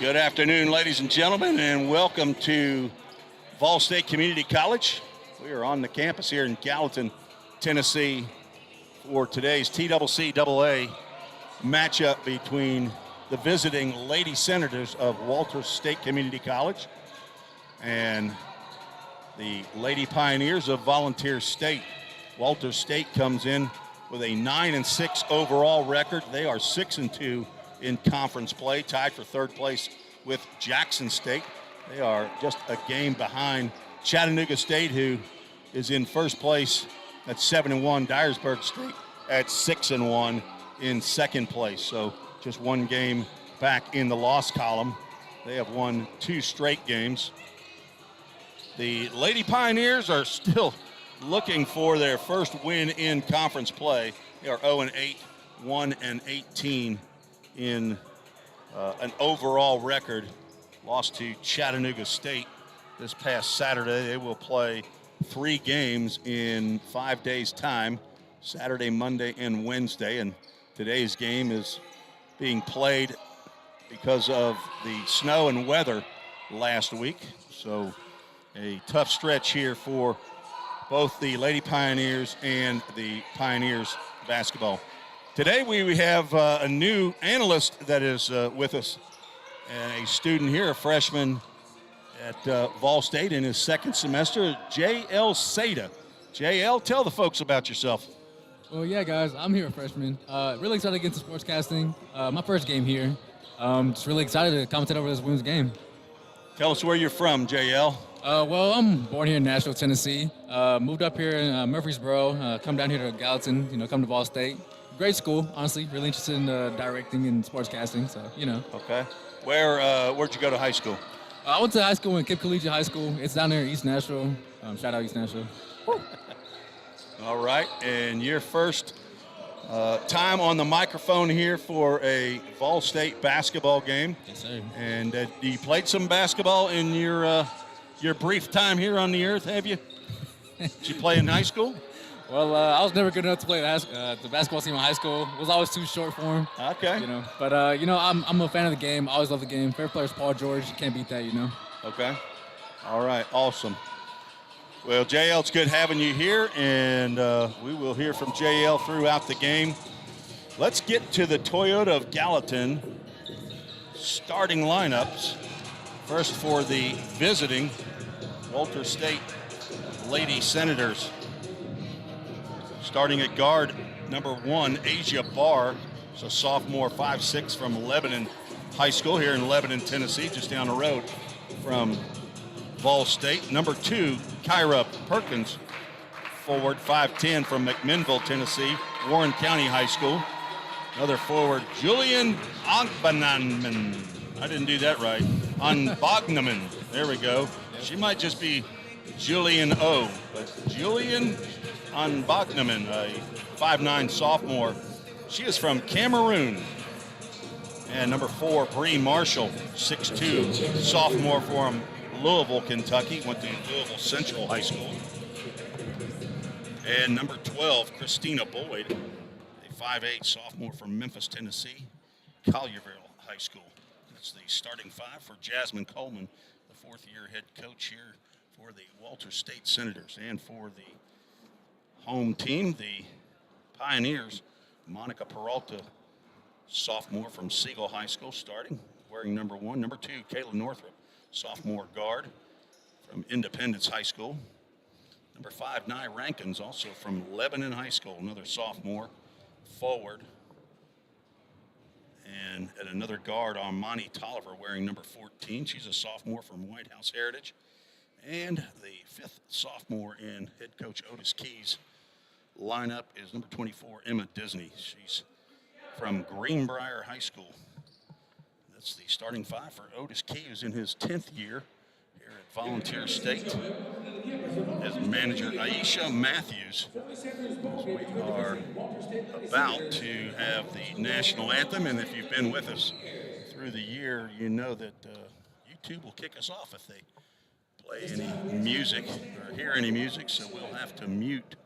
Good afternoon, ladies and gentlemen, and welcome to Vol State Community College. We are on the campus here in Gallatin, Tennessee, for today's TCCAA matchup between the visiting Lady Senators of Walters State Community College and the Lady Pioneers of Volunteer State. Walters State comes in with a 9-6 overall record. They are 6-2 in conference play, tied for third place with Jackson State. They are just a game behind Chattanooga State, who is in first place at 7-1. Dyersburg State at 6-1 in second place. So just one game back in the loss column. They have won 2 straight games. The Lady Pioneers are still looking for their first win in conference play. They are 0-8, 1-18 in an overall record. Lost to Chattanooga State this past Saturday. They will play 3 games in 5 days' time, Saturday, Monday, and Wednesday. And today's game is being played because of the snow and weather last week. So a tough stretch here for both the Lady Pioneers and the Pioneers basketball. Today we have a new analyst that is with us, a student here, a freshman at Vol State in his second semester, J.L. Seda. J.L., tell the folks about yourself. Well, yeah, guys, I'm here a freshman. Really excited to get into sportscasting. My first game here. Just really excited to commentate over this women's game. Tell us where you're from, J.L. Well, I'm born here in Nashville, Tennessee. Moved up here in Murfreesboro. Come down here to Gallatin, come to Vol State. Great school, honestly. Really interested in directing and sportscasting, so. Okay. Where'd you go to high school? I went to high school in Kip Collegiate High School. It's down there in East Nashville. Shout out East Nashville. All right, and your first time on the microphone here for a Vol State basketball game. Yes, sir. And you played some basketball in your brief time here on the earth, have you? Did you play in high school? Well, I was never good enough to play the basketball team in high school. Was always too short for him. Okay. But I'm a fan of the game. I always love the game. Favorite player is Paul George. You can't beat that, Okay. All right. Awesome. Well, JL, it's good having you here, and we will hear from JL throughout the game. Let's get to the Toyota of Gallatin starting lineups. First for the visiting Walters State Lady Senators. Starting at guard, number 1, Asia Barr. So sophomore, 5'6", from Lebanon High School here in Lebanon, Tennessee, just down the road from Vol State. Number 2, Kyra Perkins, forward, 5'10", from McMinnville, Tennessee, Warren County High School. Another forward, Julian Angbanaman. I didn't do that right. Angbanaman. There we go. She might just be Julian O, but Julian Angbanaman, a 5'9" sophomore. She is from Cameroon. And number 4, Bree Marshall, 6'2", sophomore from Louisville, Kentucky. Went to Louisville Central High School. And number 12, Christina Boyd, a 5'8" sophomore from Memphis, Tennessee, Collierville High School. That's the starting 5 for Jasmine Coleman, the fourth-year head coach here for the Walters State Senators. And for the home team, the Pioneers, Monica Peralta, sophomore from Siegel High School, starting, wearing number 1. Number 2, Kayla Northrup, sophomore guard from Independence High School. Number 5, Nye Rankins, also from Lebanon High School, another sophomore forward. And at another guard, Armani Tolliver, wearing number 14. She's a sophomore from White House Heritage. And the 5th sophomore in head coach Otis Key's lineup is number 24, Emma Disney. She's from Greenbrier High School. That's the starting 5 for Otis Key, who's in his 10th year here at Volunteer State. As manager Aisha Matthews, we are about to have the national anthem, and if you've been with us through the year, you know that YouTube will kick us off if they play any music or hear any music, so we'll have to mute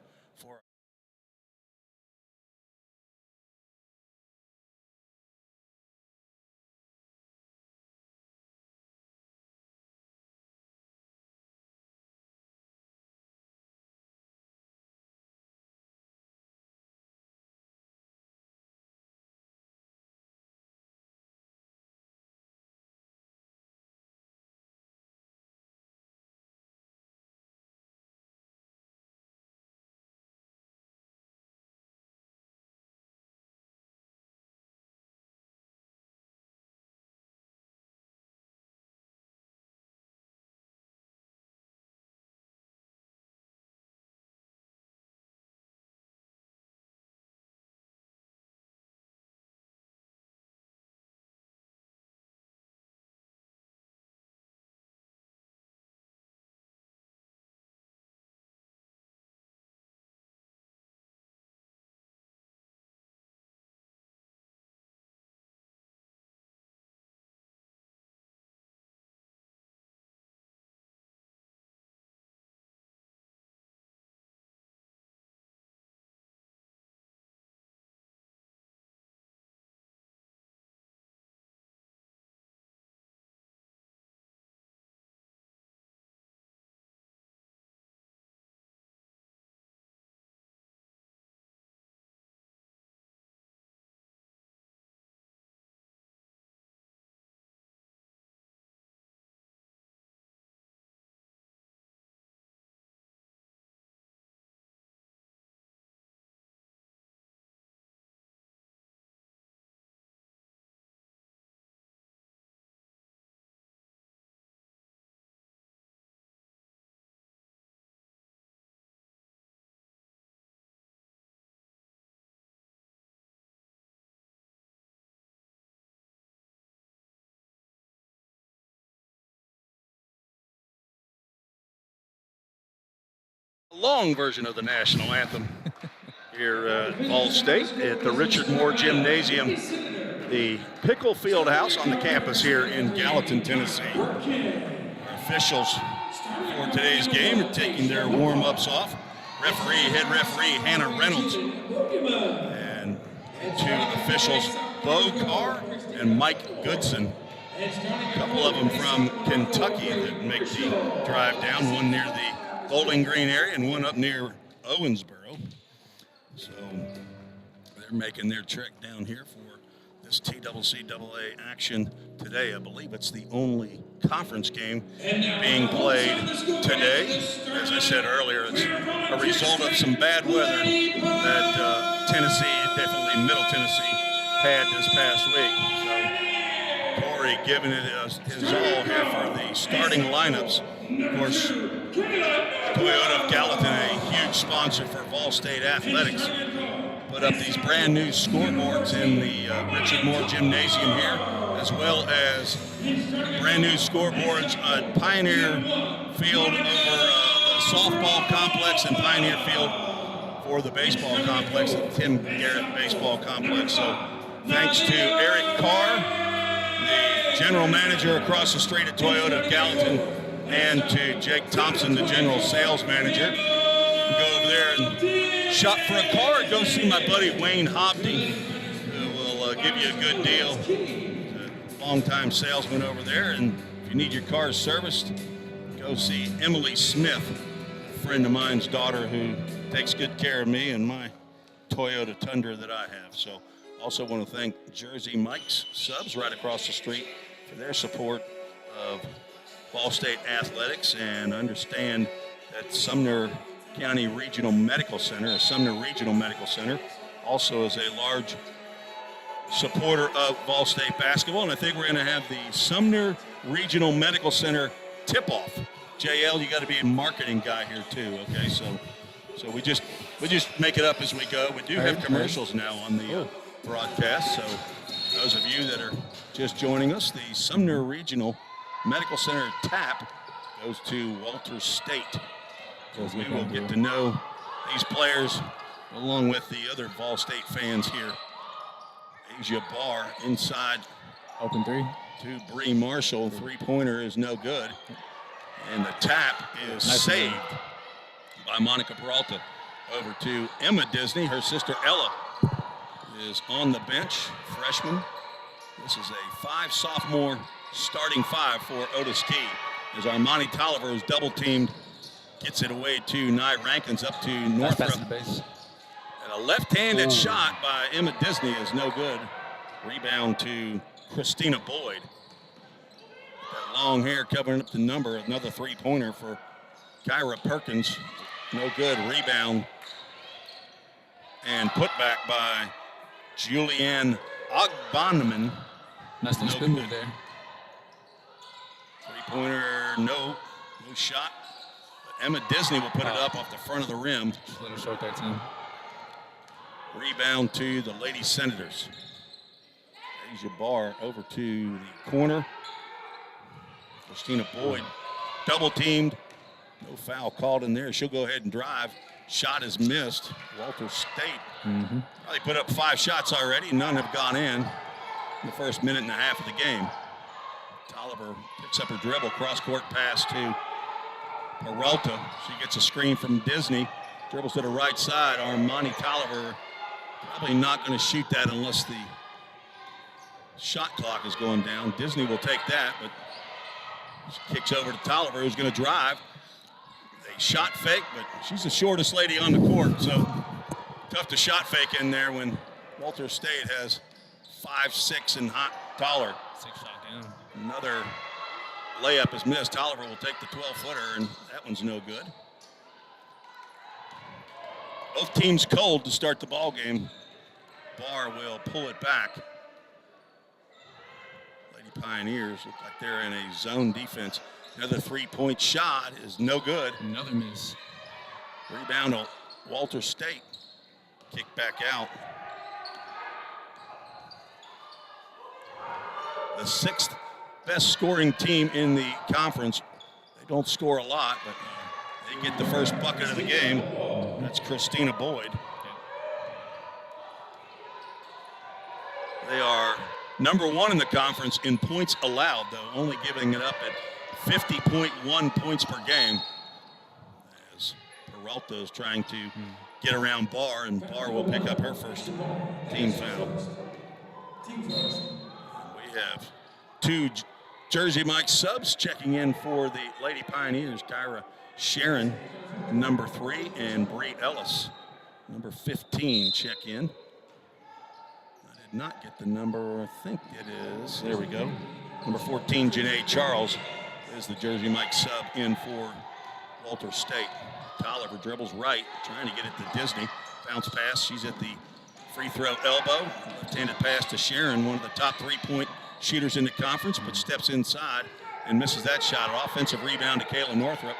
long version of the national anthem here at Ball State at the Richard Moore Gymnasium, the Pickle Field House on the campus here in Gallatin, Tennessee. Our officials for today's game are taking their warm-ups off. Head referee Hannah Reynolds, and two officials, Bo Carr and Mike Goodson. A couple of them from Kentucky that make the drive down, one near the Bowling Green area and one up near Owensboro. So they're making their trek down here for this TCCAA action today. I believe it's the only conference game being played today. As I said earlier, it's a result of some bad weather that Tennessee, definitely Middle Tennessee, had this past week. So Corey giving it his all here for the starting lineups. Of course, Toyota of Gallatin, a huge sponsor for Vol State Athletics, put up these brand new scoreboards in the Richard Moore Gymnasium here, as well as brand new scoreboards at Pioneer Field over the softball complex and Pioneer Field for the baseball complex, the Tim Garrett Baseball Complex. So thanks to Eric Carr, the general manager across the street at Toyota of Gallatin, and to Jake Thompson, the general sales manager. Go over there and shop for a car. Go see my buddy Wayne Hobdy, who will give you a good deal. He's a longtime salesman over there. And if you need your car serviced, go see Emily Smith, a friend of mine's daughter who takes good care of me and my Toyota Tundra that I have. So also want to thank Jersey Mike's Subs right across the street for their support of Ball State Athletics, and understand that Sumner County Regional Medical Center, also is a large supporter of Ball State basketball, and I think we're going to have the Sumner Regional Medical Center tip-off. JL, you got to be a marketing guy here too, okay? So we just make it up as we go. We do have commercials now on the broadcast, so those of you that are just joining us, the Sumner Regional Medical Center tap goes to Walter State. So we will get to know these players along with the other Ball State fans here. Asia Barr inside. Open three. To Bree Marshall. Three-pointer is no good. And the tap is saved by Monica Peralta. Over to Emma Disney. Her sister Ella is on the bench, freshman. This is a sophomore starting five for Otis Key. As Armani Tolliver is double-teamed, gets it away to Nye Rankins up to Northrop. And a left-handed shot by Emma Disney is no good. Rebound to Christina Boyd. That long hair covering up the number. Another three-pointer for Kyra Perkins. No good. Rebound and put back by Julianne Ogboneman. Nice little spin move there. Three-pointer, no shot. But Emma Disney will put it up off the front of the rim. Just a little short there, too. Rebound to the Lady Senators. Asia Barr over to the corner. Christina Boyd double-teamed. No foul called in there. She'll go ahead and drive. Shot is missed. Walter State probably put up 5 shots already. None have gone in the first minute and a half of the game. Tolliver picks up her dribble, cross-court pass to Peralta. She gets a screen from Disney. Dribbles to the right side. Armani Tolliver probably not going to shoot that unless the shot clock is going down. Disney will take that, but she kicks over to Tolliver, who's going to drive. They shot fake, but she's the shortest lady on the court, so tough to shot fake in there when Walter State has 5'6" and taller. 6 shot down. Another layup is missed. Tolliver will take the 12-footer, and that one's no good. Both teams cold to start the ball game. Barr will pull it back. Lady Pioneers look like they're in a zone defense. Another three-point shot is no good. Another miss. Rebound to Walter State. Kick back out. The 6th best scoring team in the conference. They don't score a lot, but They get the first bucket of the game. That's Christina Boyd. They are number 1 in the conference in points allowed, though, only giving it up at 50.1 points per game. As Peralta is trying to get around Barr, and Barr will pick up her first team foul. We have 2 Jersey Mike subs checking in for the Lady Pioneers. Kyra Sharon, number 3, and Bree Ellis, number 15, check in. I did not get the number, I think it is, there we go. Number 14, Janae Charles, is the Jersey Mike sub in for Walter State. Tolliver dribbles right, trying to get it to Disney. Bounce pass, she's at the free throw elbow. Left-handed pass to Sharon, one of the top 3-point shooters in the conference, but steps inside and misses that shot. An offensive rebound to Kayla Northrup.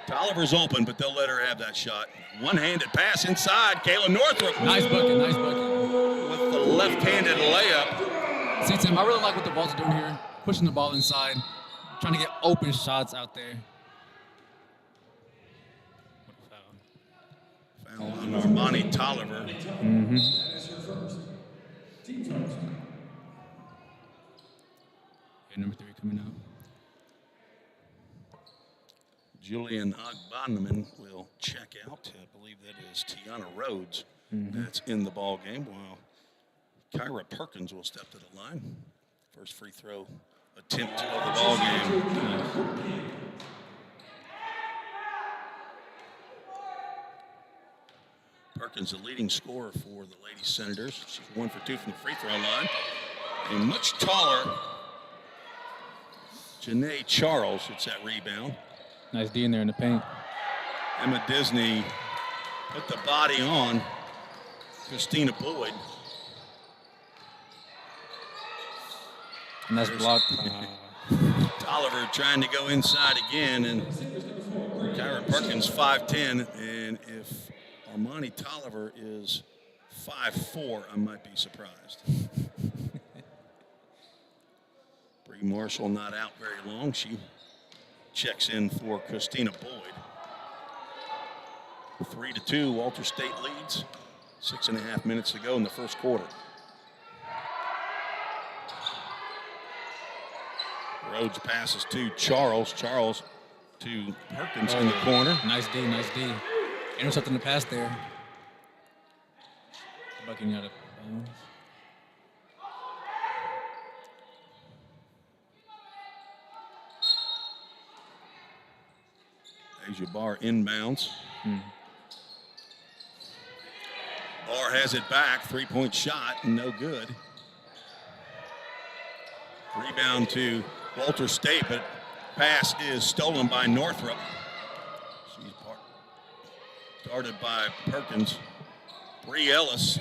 Tolliver's open, but they'll let her have that shot. One-handed pass inside, Kayla Northrup. Nice bucket, nice bucket. With the left-handed layup. See, Tim, I really like what the Vols are doing here. Pushing the ball inside, trying to get open shots out there. Foul on Armani Tolliver. Number 3 coming out. Julian Agbanman will check out. I believe that is Tiana Rhodes. That's in the ball game, while Kyra Perkins will step to the line. First free throw attempt of the ball game. Perkins, the leading scorer for the Lady Senators. She's 1 for 2 from the free throw line. A much taller Janae Charles hits that rebound. Nice D in there in the paint. Emma Disney put the body on Christina Boyd. Nice block. Tolliver trying to go inside again, and Kyra Perkins 5'10", and if Armani Tolliver is 5'4", I might be surprised. Bree Marshall not out very long. She checks in for Christina Boyd. 3-2, Walter State leads. 6.5 minutes to go in the first quarter. Rhodes passes to Charles. Charles to Perkins in the corner. Nice D, nice D. Intercepting the pass there. Bucking out of bounds. Asia Barr inbounds. Barr has it back. 3-point shot, no good. Rebound to Walter State, but pass is stolen by Northrup. She's guarded by Perkins. Bree Ellis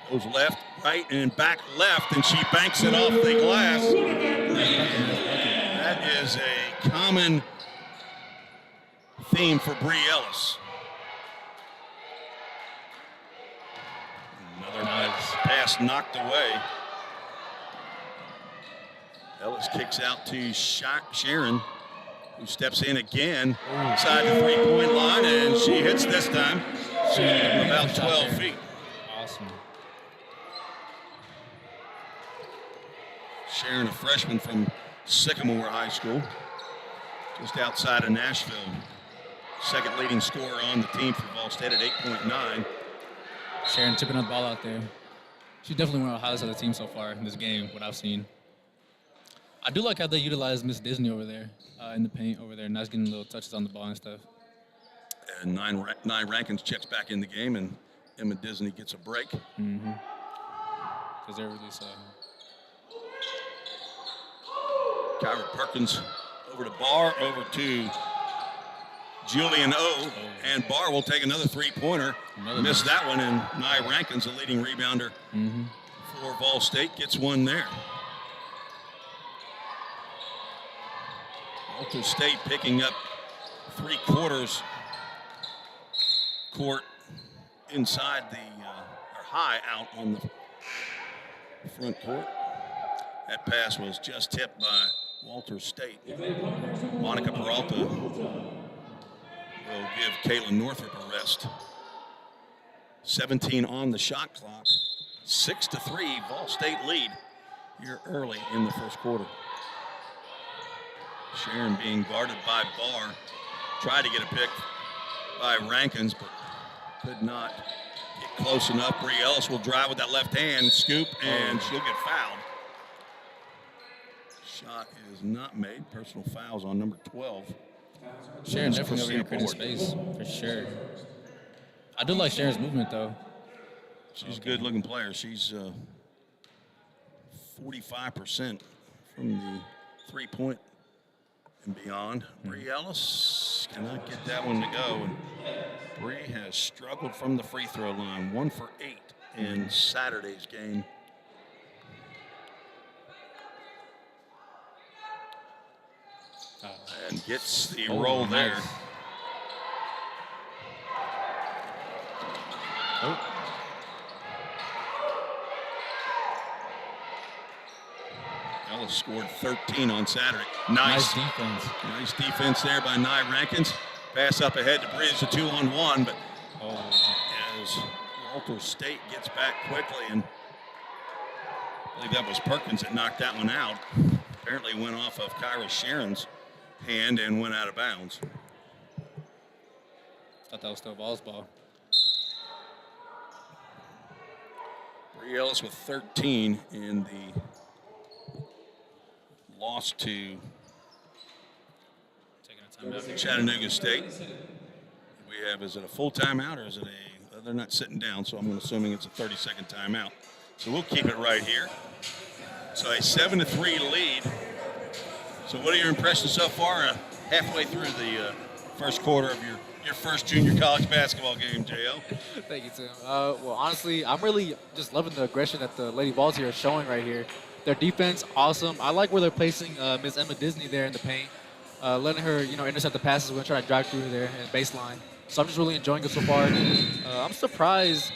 goes left, right, and back left, and she banks it off the glass. That is a common theme for Bree Ellis. Another nice pass knocked away. Ellis kicks out to Sharon, who steps in again inside the 3-point line, and she hits this time. About 12 feet. Awesome. Sharon, a freshman from Sycamore High School, just outside of Nashville. Second leading scorer on the team for Vol State at 8.9. Sharon tipping the ball out there. She's definitely one of the highlights of the team so far in this game, what I've seen. I do like how they utilize Miss Disney over there in the paint over there. Nice getting little touches on the ball and stuff. And nine Rankins checks back in the game, and Emma Disney gets a break. Because they're really Kyra Perkins over to Barr, over to Julian O. And Barr will take another 3-pointer. Missed that one, and Nye Rankins, the leading rebounder for Vol State, gets one there. Walter State picking up 3/4 court inside the, or high out on the front court. That pass was just tipped by Walters State. Monica Peralta will give Kaylin Northrup a rest. 17 on the shot clock. 6-3, Vol State lead here early in the first quarter. Sharon being guarded by Barr. Tried to get a pick by Rankins, but could not get close enough. Bree Ellis will drive with that left hand, scoop, and she'll get fouled. Shot is not made. Personal fouls on number 12. Sharon definitely over here creating space, for sure. I do like Sharon's movement, though. She's a good-looking player. She's 45% from the three-point and beyond. Bree Ellis cannot get that one to go. And Bree has struggled from the free throw line, 1 for 8 in Saturday's game. And gets the roll there. Oh. Ellis scored 13 on Saturday. Nice defense. Nice defense there by Nye Rankins. Pass up ahead to Bridge, a 2-on-1, but as Walters State gets back quickly, and I believe that was Perkins that knocked that one out. Apparently went off of Kyra Sharon's hand and went out of bounds. Thought that was still Vols ball. Bree Ellis with 13 in the loss to Chattanooga State. We have, is it a full timeout or is it they're not sitting down, so I'm assuming it's a 30-second timeout. So we'll keep it right here. So a 7-3 lead. So what are your impressions so far halfway through the first quarter of your first junior college basketball game, J.O.? Thank you, Tim. Well, honestly, I'm really just loving the aggression that the Lady Vols here are showing right here. Their defense, awesome. I like where they're placing Ms. Emma Disney there in the paint, letting her, intercept the passes when trying to drive through there and baseline. So I'm just really enjoying it so far. I'm surprised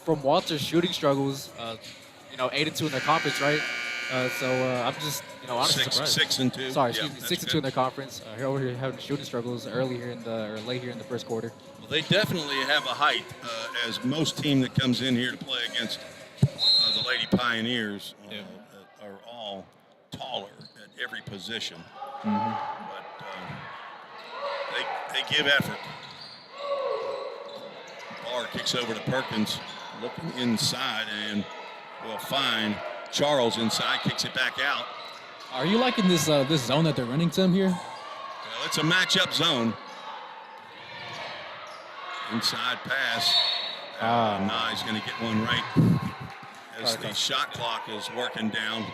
from Walter's shooting struggles, 8-2 in their conference, right? I'm just, honestly surprised. 6-2. Sorry, excuse me, 6-2 in their conference. Over here having shooting struggles late here in the first quarter. Well, they definitely have a height, as most team that comes in here to play against the Lady Pioneers are all taller at every position. Mm-hmm. But they give effort. Barr kicks over to Perkins, looking inside, and will find Charles inside, kicks it back out. Are you liking this zone that they're running, Tim, here? Well, it's a matchup zone. Inside pass. Nye's going to get one right as the shot clock is working down.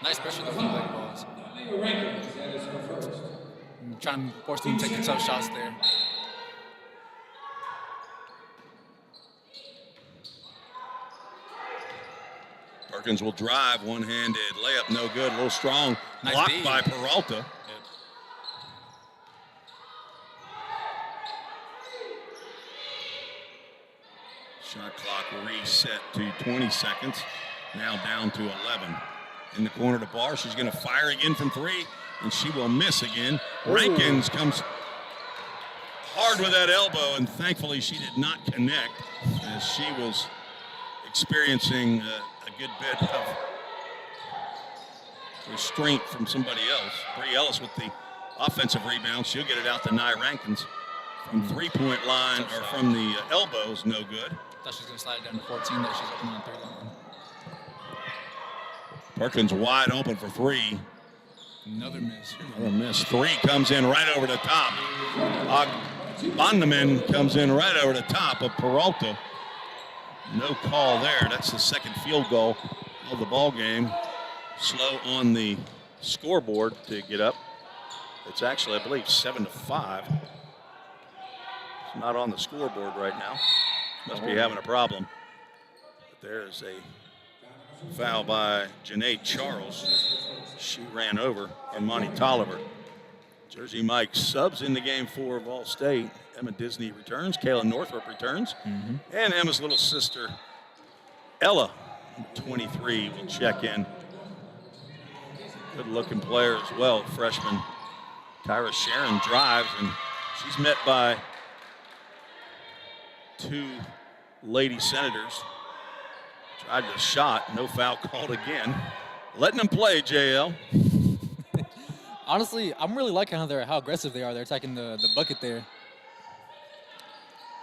Nice pressure though from the Lady Vols. Trying to force them to take the tough shots there. Perkins will drive, one-handed layup, no good, a little strong. Nice Blocked D. by Peralta. Yep. Shot clock reset to 20 seconds. Now down to 11. In the corner to Barr. She's going to fire again from 3, and she will miss again. Rankins comes hard with that elbow, and thankfully she did not connect as she was experiencing a good bit of restraint from somebody else. Bree Ellis with the offensive rebound. She'll get it out to Nye Rankins. From three-point line, or from the elbows, no good. Thought she was going to slide it down to 14 there. She's open on third line. Perkins wide open for 3. Another miss. Another miss. 3 comes in right over the top. Bondeman comes in right over the top of Peralta. No call there. That's the second field goal of the ball game. Slow on the scoreboard to get up. It's actually, I believe, 7-5. It's not on the scoreboard right now. Must be having a problem. But there is a foul by Janae Charles. She ran over Imani Tolliver. Jersey Mike subs in the game for Vol State. Emma Disney returns. Kayla Northrup returns. Mm-hmm. And Emma's little sister, Ella, 23, will check in. Good-looking player as well, freshman Tyra Sharon drives, and she's met by 2 Lady Senators. Tried the shot, no foul called again. Letting them play, JL. Honestly, I'm really liking how aggressive they are. They're attacking the bucket there,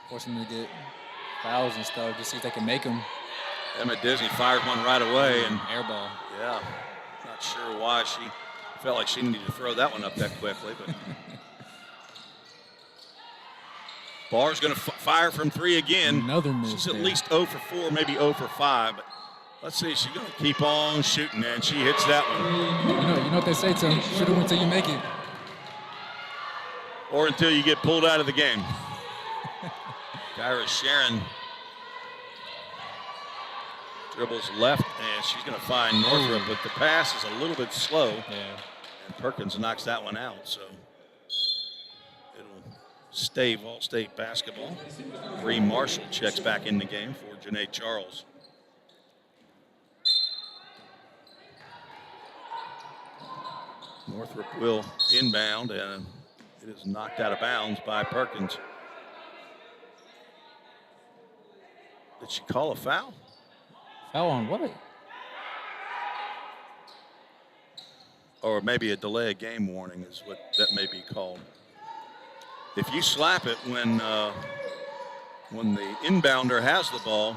forcing them to get fouls and stuff. Just see if they can make them. Emma Disney fired one right away, and air ball. Yeah, not sure why she felt like she needed to throw that one up that quickly, but Barr's going to fire from 3 again. Another miss. She's at least 0 for 4, maybe 0 for 5, but let's see. She's going to keep on shooting, and she hits that one. You know what they say, Tim? Shoot it until you make it. Or until you get pulled out of the game. Kyra Sharon dribbles left, and she's going to find Northrop, but the pass is a little bit slow. Yeah. And Perkins knocks that one out, so it'll stay Vol State basketball. Bree Marshall checks back in the game for Janae Charles. Northrop will inbound, and it is knocked out of bounds by Perkins. Did she call a foul? Foul on what? Or maybe a delay of game warning is what that may be called. If you slap it when the inbounder has the ball,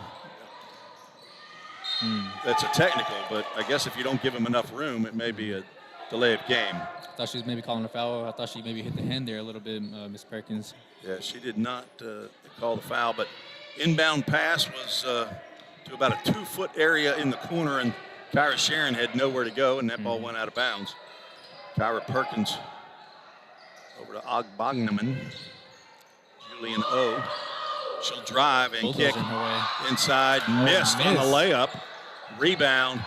that's a technical, but I guess if you don't give him enough room, it may be a delay of game. I thought she was maybe calling a foul. I thought she maybe hit the hand there a little bit, Miss Perkins. Yeah, she did not call the foul, but inbound pass was to about a 2-foot area in the corner, and Kyra Sharon had nowhere to go, and that ball went out of bounds. Kyra Perkins over to Ogbogneman. Julian O. She'll drive and kick inside. Missed on the layup. Rebound.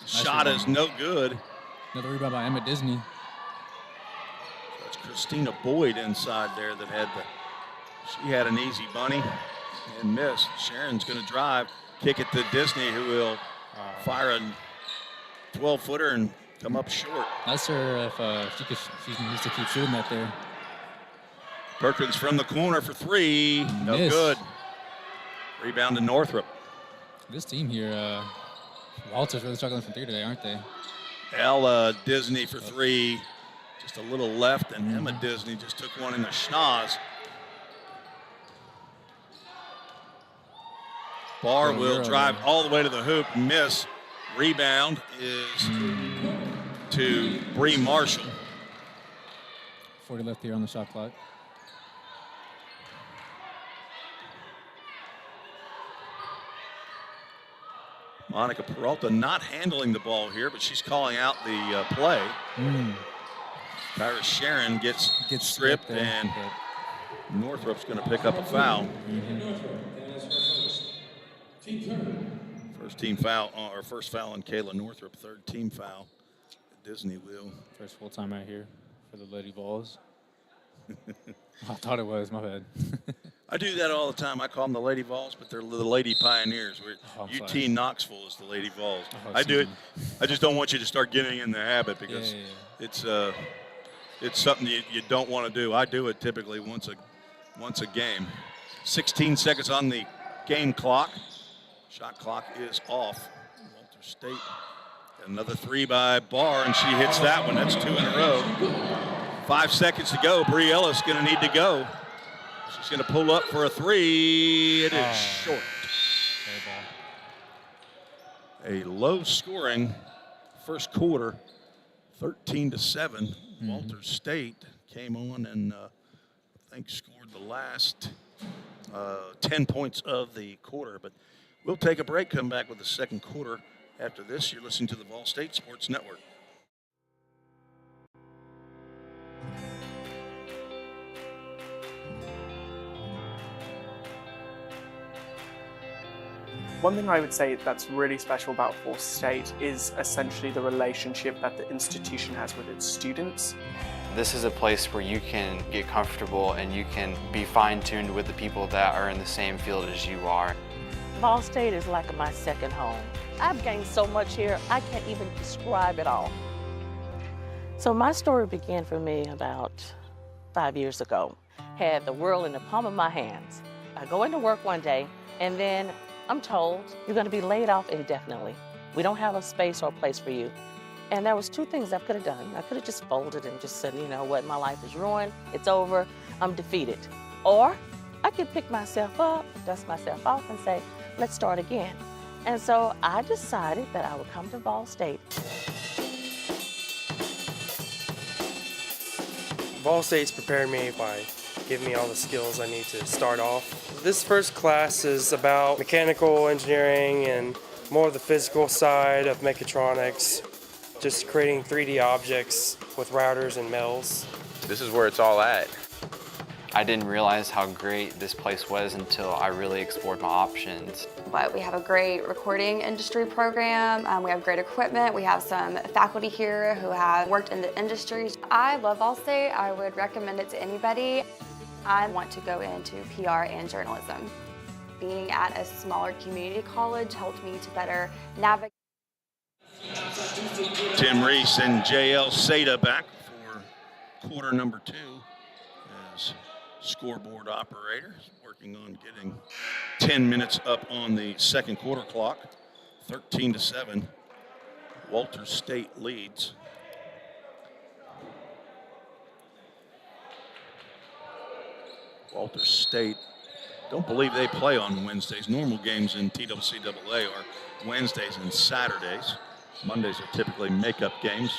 Shot is no good. Another rebound by Emma Disney. That's Christina Boyd inside there that had she had an easy bunny and missed. Sharon's going to drive, kick it to Disney, who will fire a 12-footer and come up short. That's her if she needs to keep shooting that there. Perkins from the corner for 3. No good. Rebound to Northrop. This team here, Walter's really struggling from 3 today, aren't they? Ella Disney for 3. Just a little left, and Emma Disney just took one in the schnoz. Barr will drive all the way to the hoop, miss. Rebound is to Bree Marshall. 40 left here on the shot clock. Monica Peralta not handling the ball here, but she's calling out the play. Kyra Sharon gets stripped, and Northrop's going to pick up a foul. First team foul, or first foul on Kayla Northrop, 3rd team foul. Disney will. First full time right here for the Lady Vols. I thought it was, my bad. I do that all the time. I call them the Lady Vols, but they're the Lady Pioneers. UT Knoxville is the Lady Vols. I do it. I just don't want you to start getting in the habit because it's something you don't want to do. I do it typically once a game. 16 seconds on the game clock. Shot clock is off. Walter State. Another 3 by Barr, and she hits that one. That's 2 in a row. 5 seconds to go. Bree Ellis going to need to go. She's going to pull up for a 3. It is short. A low-scoring first quarter, 13-7. Walter State came on and I think scored the last 10 points of the quarter. But we'll take a break, come back with the second quarter. After this, you're listening to the Vol State Sports Network. One thing I would say that's really special about Vol State is essentially the relationship that the institution has with its students. This is a place where you can get comfortable and you can be fine-tuned with the people that are in the same field as you are. Ball State is like my second home. I've gained so much here, I can't even describe it all. So my story began for me about 5 years ago. Had the world in the palm of my hands. I go into work one day, and then I'm told you're gonna be laid off indefinitely. We don't have a space or a place for you. And there was two things I could have done. I could have just folded and just said, you know what, my life is ruined, it's over, I'm defeated. Or I could pick myself up, dust myself off, and say, let's start again. And so I decided that I would come to Ball State. Ball State's prepared me by giving me all the skills I need to start off. This first class is about mechanical engineering and more of the physical side of mechatronics, just creating 3D objects with routers and mills. This is where it's all at. I didn't realize how great this place was until I really explored my options. But we have a great recording industry program. We have great equipment. We have some faculty here who have worked in the industry. I love Ball State. I would recommend it to anybody. I want to go into PR and journalism. Being at a smaller community college helped me to better navigate. Tim Reese and JL Seda back for quarter number 2 as scoreboard operators working on getting 10 minutes up on the second quarter clock. 13-7. Walters State leads. Walters State, don't believe they play on Wednesdays. Normal games in TWCAA are Wednesdays and Saturdays. Mondays are typically makeup games.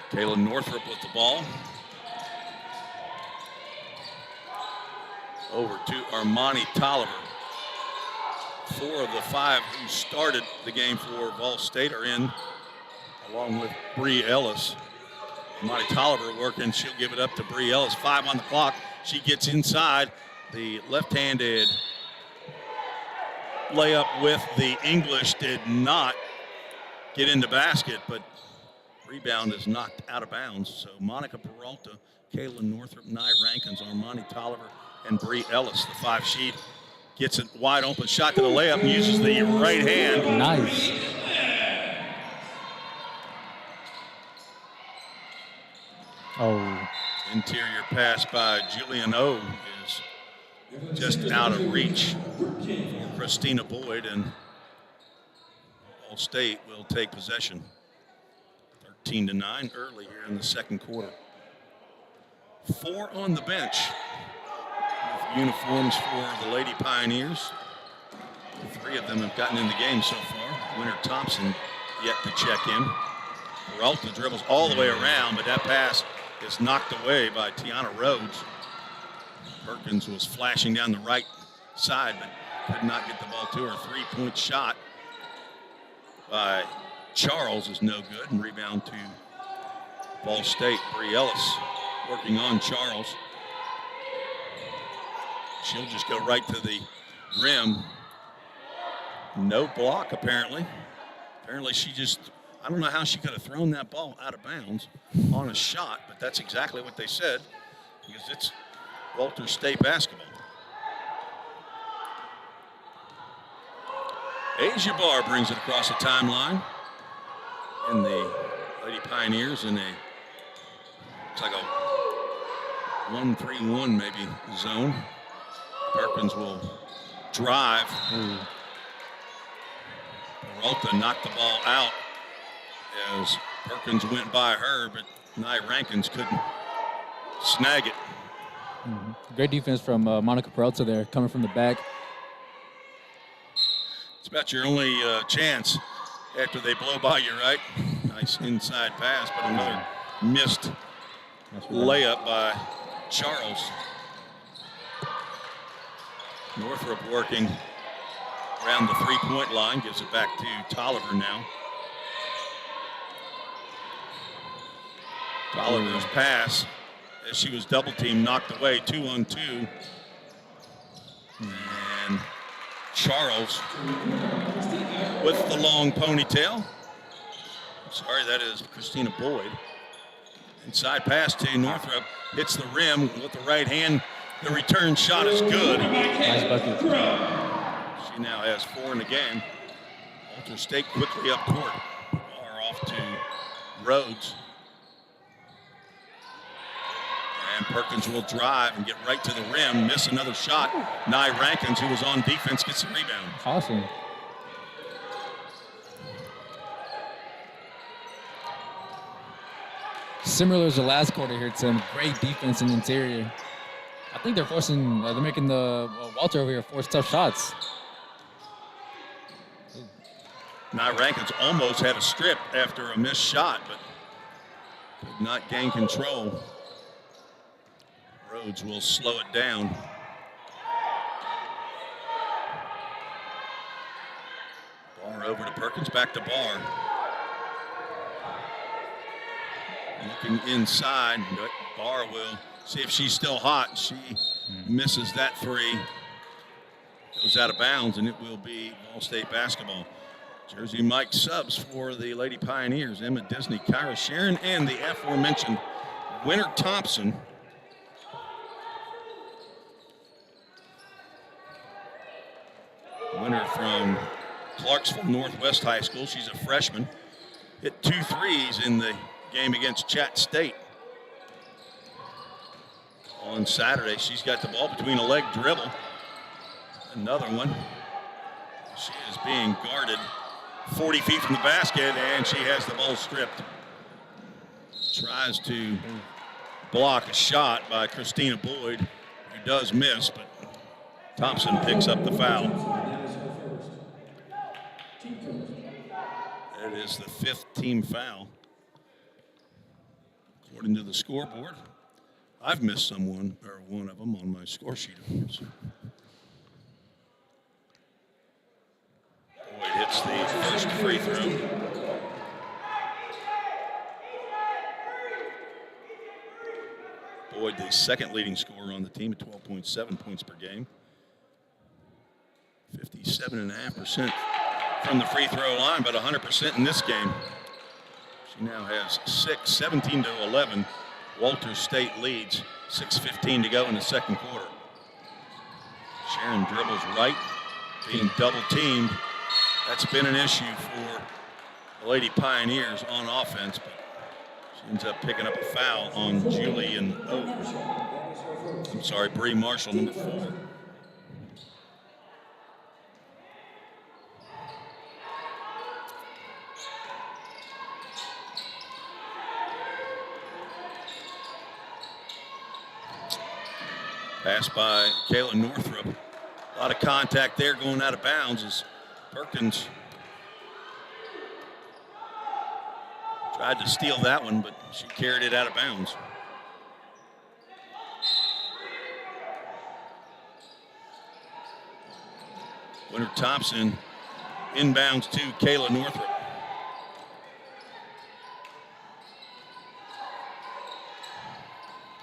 Kayla Northrup with the ball. Over to Armani Tolliver. 4 of the 5 who started the game for Ball State are in, along with Bree Ellis. Armani Tolliver working, she'll give it up to Bree Ellis. 5 on the clock, she gets inside. The left-handed layup with the English did not get in the basket, but rebound is knocked out of bounds. So Monica Peralta, Kayla Northrup, Nye Rankins, Armani Tolliver, and Bree Ellis, the 5 seed, gets it wide open shot to the layup and uses the right hand. Nice. Oh. Interior pass by Julian O is just out of reach for Christina Boyd, and Ball State will take possession. 13-9 early here in the second quarter. 4 on the bench with uniforms for the Lady Pioneers. 3 of them have gotten in the game so far. Winter Thompson yet to check in. Peralta dribbles all the way around, but that pass is knocked away by Tiana Rhodes. Perkins was flashing down the right side, but could not get the ball to her. 3-point shot by Charles is no good, and rebound to Ball State. Bree Ellis working on Charles. She'll just go right to the rim. No block, apparently. Apparently she just, I don't know how she could have thrown that ball out of bounds on a shot, but that's exactly what they said, because it's Walters State basketball. Asia Barr brings it across the timeline. And the Lady Pioneers in a, looks like a 1-3-1 maybe zone. Perkins will drive. Peralta knocked the ball out as Perkins went by her, but Nye Rankins couldn't snag it. Great defense from Monica Peralta there, coming from the back. It's about your only chance after they blow by you, right? Nice inside pass, but another missed layup by Charles. Northrup working around the 3-point line, gives it back to Tolliver now. Tolliver's pass, as she was double teamed, knocked away, 2-on-2. And Charles with the long ponytail. Sorry, that is Christina Boyd. Inside pass to Northrup, hits the rim with the right hand, The return shot is good. Nice bucket. She now has 4 in the game. Walter State quickly up court. Bar off to Rhodes. And Perkins will drive and get right to the rim, miss another shot. Nye Rankins, who was on defense, gets the rebound. Awesome. Similar to the last quarter here, Tim. Great defense in the interior. I think they're forcing, they're making the Walter over here force tough shots. Nye Rankins almost had a strip after a missed shot, but could not gain control. Rhodes will slow it down. Bar over to Perkins, back to Bar. Looking inside, but Bar will see if she's still hot. She misses that 3. Goes out of bounds, and it will be Ball State basketball. Jersey Mike subs for the Lady Pioneers. Emma Disney, Kyra Sharon, and the aforementioned Winter Thompson. Winter from Clarksville Northwest High School. She's a freshman. Hit 2 threes in the game against Chat State. On Saturday, she's got the ball between a leg dribble. Another one. She is being guarded 40 feet from the basket, and she has the ball stripped. Tries to block a shot by Christina Boyd, who does miss, but Thompson picks up the foul. That is the 5th team foul. According to the scoreboard, I've missed someone, or one of them, on my score sheet, of course. Boyd hits the first free throw. Boyd, the second leading scorer on the team at 12.7 points per game. 57.5% from the free throw line, but 100% in this game. She now has 6, 17 to 11. Walter State leads, 6:15 to go in the second quarter. Sharon dribbles right, being double teamed. That's been an issue for the Lady Pioneers on offense, but she ends up picking up a foul on Bree Marshall, number 4. Pass by Kayla Northrup. A lot of contact there going out of bounds as Perkins tried to steal that one, but she carried it out of bounds. Winter Thompson inbounds to Kayla Northrup.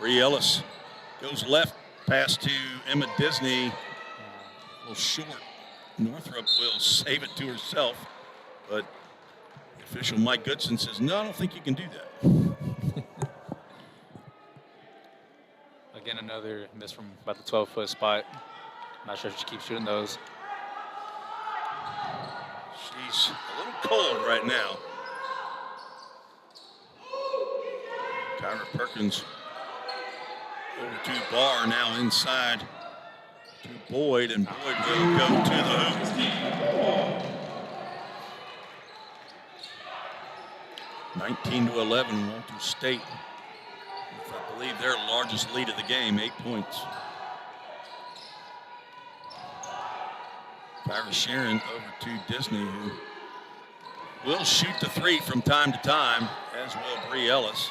Bree Ellis goes left. Pass to Emma Disney, a little short. Northrup will save it to herself, but official Mike Goodson says, no, I don't think you can do that. Again, another miss from about the 12-foot spot. Not sure if she keeps shooting those. She's a little cold right now. Kyra Perkins over to Barr, now inside to Boyd, and Boyd will go to the hoop. 19 to 11, Walter State. I believe their largest lead of the game, 8 points. Kyra Sharon over to Disney, who will shoot the 3 from time to time, as will Bree Ellis.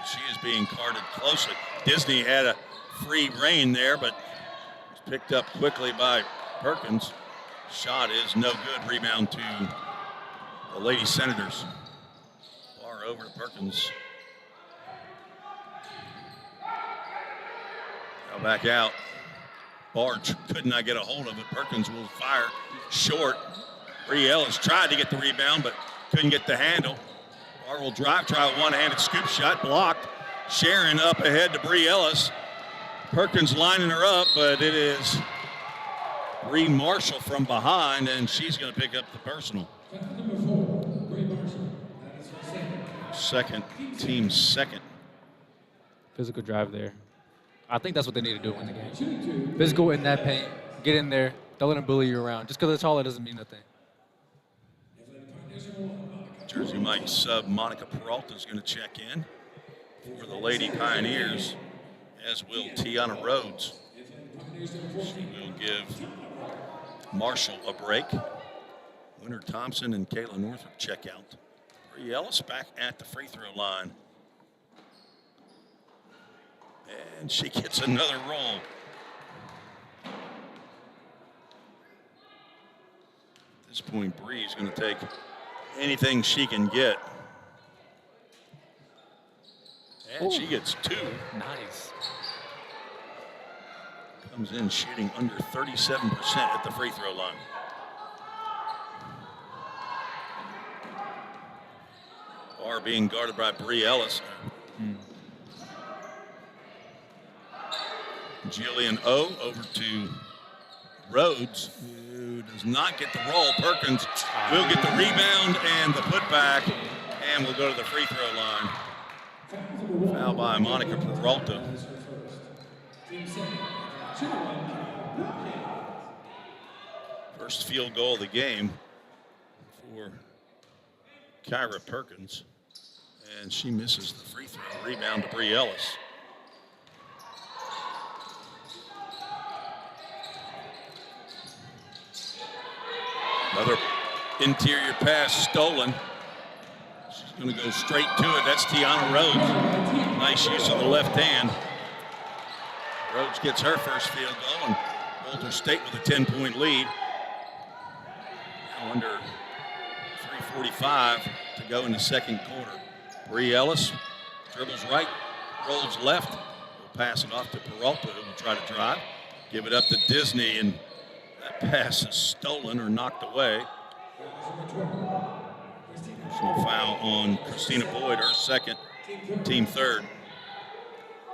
She is being guarded closely. Disney had a free rein there, but was picked up quickly by Perkins. Shot is no good. Rebound to the Lady Senators. Bar over to Perkins. Now back out. Barr could not get a hold of it. Perkins will fire short. Bree Ellis tried to get the rebound, but couldn't get the handle. Barr will drive, try a one-handed scoop shot, blocked. Sharon up ahead to Bree Ellis. Perkins lining her up, but it is Bree Marshall from behind, and she's going to pick up the personal. Team second. Physical drive there. I think that's what they need to do to win the game. Physical in that paint. Get in there. Don't let them bully you around. Just because it's taller doesn't mean nothing. Jersey Mike sub Monica Peralta is going to check in for the Lady Pioneers, as will Tiana Rhodes. She will give Marshall a break. Winter Thompson and Kayla Northrup check out. Bree Ellis back at the free throw line. And she gets another roll. At this point, Bree is going to take anything she can get. And she gets two. Nice. Comes in shooting under 37% at the free throw line. Barr being guarded by Bree Ellis. Jillian O over to Rhodes, who does not get the roll. Perkins will get the rebound and the putback, and will go to the free throw line. Foul by Monica Peralta. First field goal of the game for Kyra Perkins, and she misses the free throw. Rebound to Bree Ellis. Another interior pass stolen. She's going to go straight to it. That's Tiana Rhodes. Nice use of the left hand. Rhodes gets her first field goal, and Walter State with a 10-point lead. Now under 3:45 to go in the second quarter. Bree Ellis dribbles right, rolls left. Will pass it off to Peralta, who will try to drive. Give it up to Disney, and that pass is stolen or knocked away. Personal foul on Christina Boyd, her second, team third.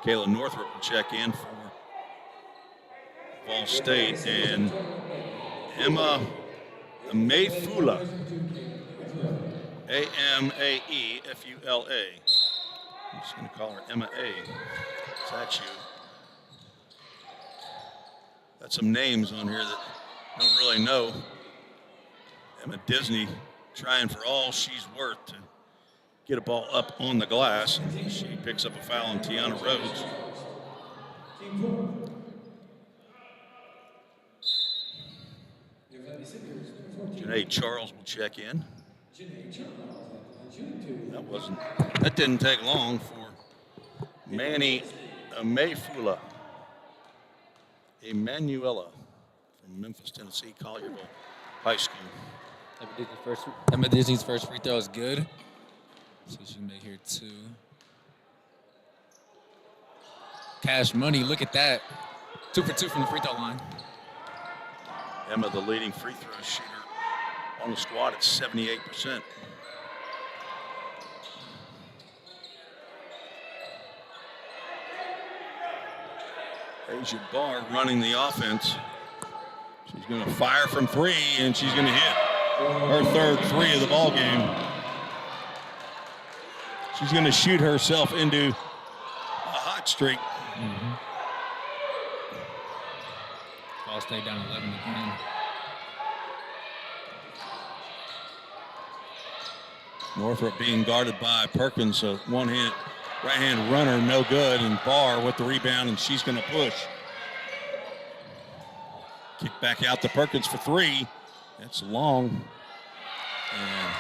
Kayla Northrup will check in for Ball State, and Emma Amaefula, A-M-A-E-F-U-L-A. I'm just going to call her Emma A. Is that you? Got some names on here that don't really know. Emma Disney trying for all she's worth to get a ball up on the glass. She picks up a foul on Tiana Rhodes. Janae Charles will check in. That didn't take long for Manny Amaefula. Emanuela from Memphis, Tennessee, Collierville High School. Emma Disney's first free throw is good. So she can make here two. Cash Money, look at that. 2 for 2 from the free throw line. Emma, the leading free throw shooter on the squad at 78%. Asia Barr running the offense. She's going to fire from three, and she's going to hit her third three of the ball game. She's going to shoot herself into a hot streak. Ball State down 11 again. Northrop being guarded by Perkins, a right-hand runner, no good, and Barr with the rebound, and she's going to push. Kick back out to Perkins for three. That's long. And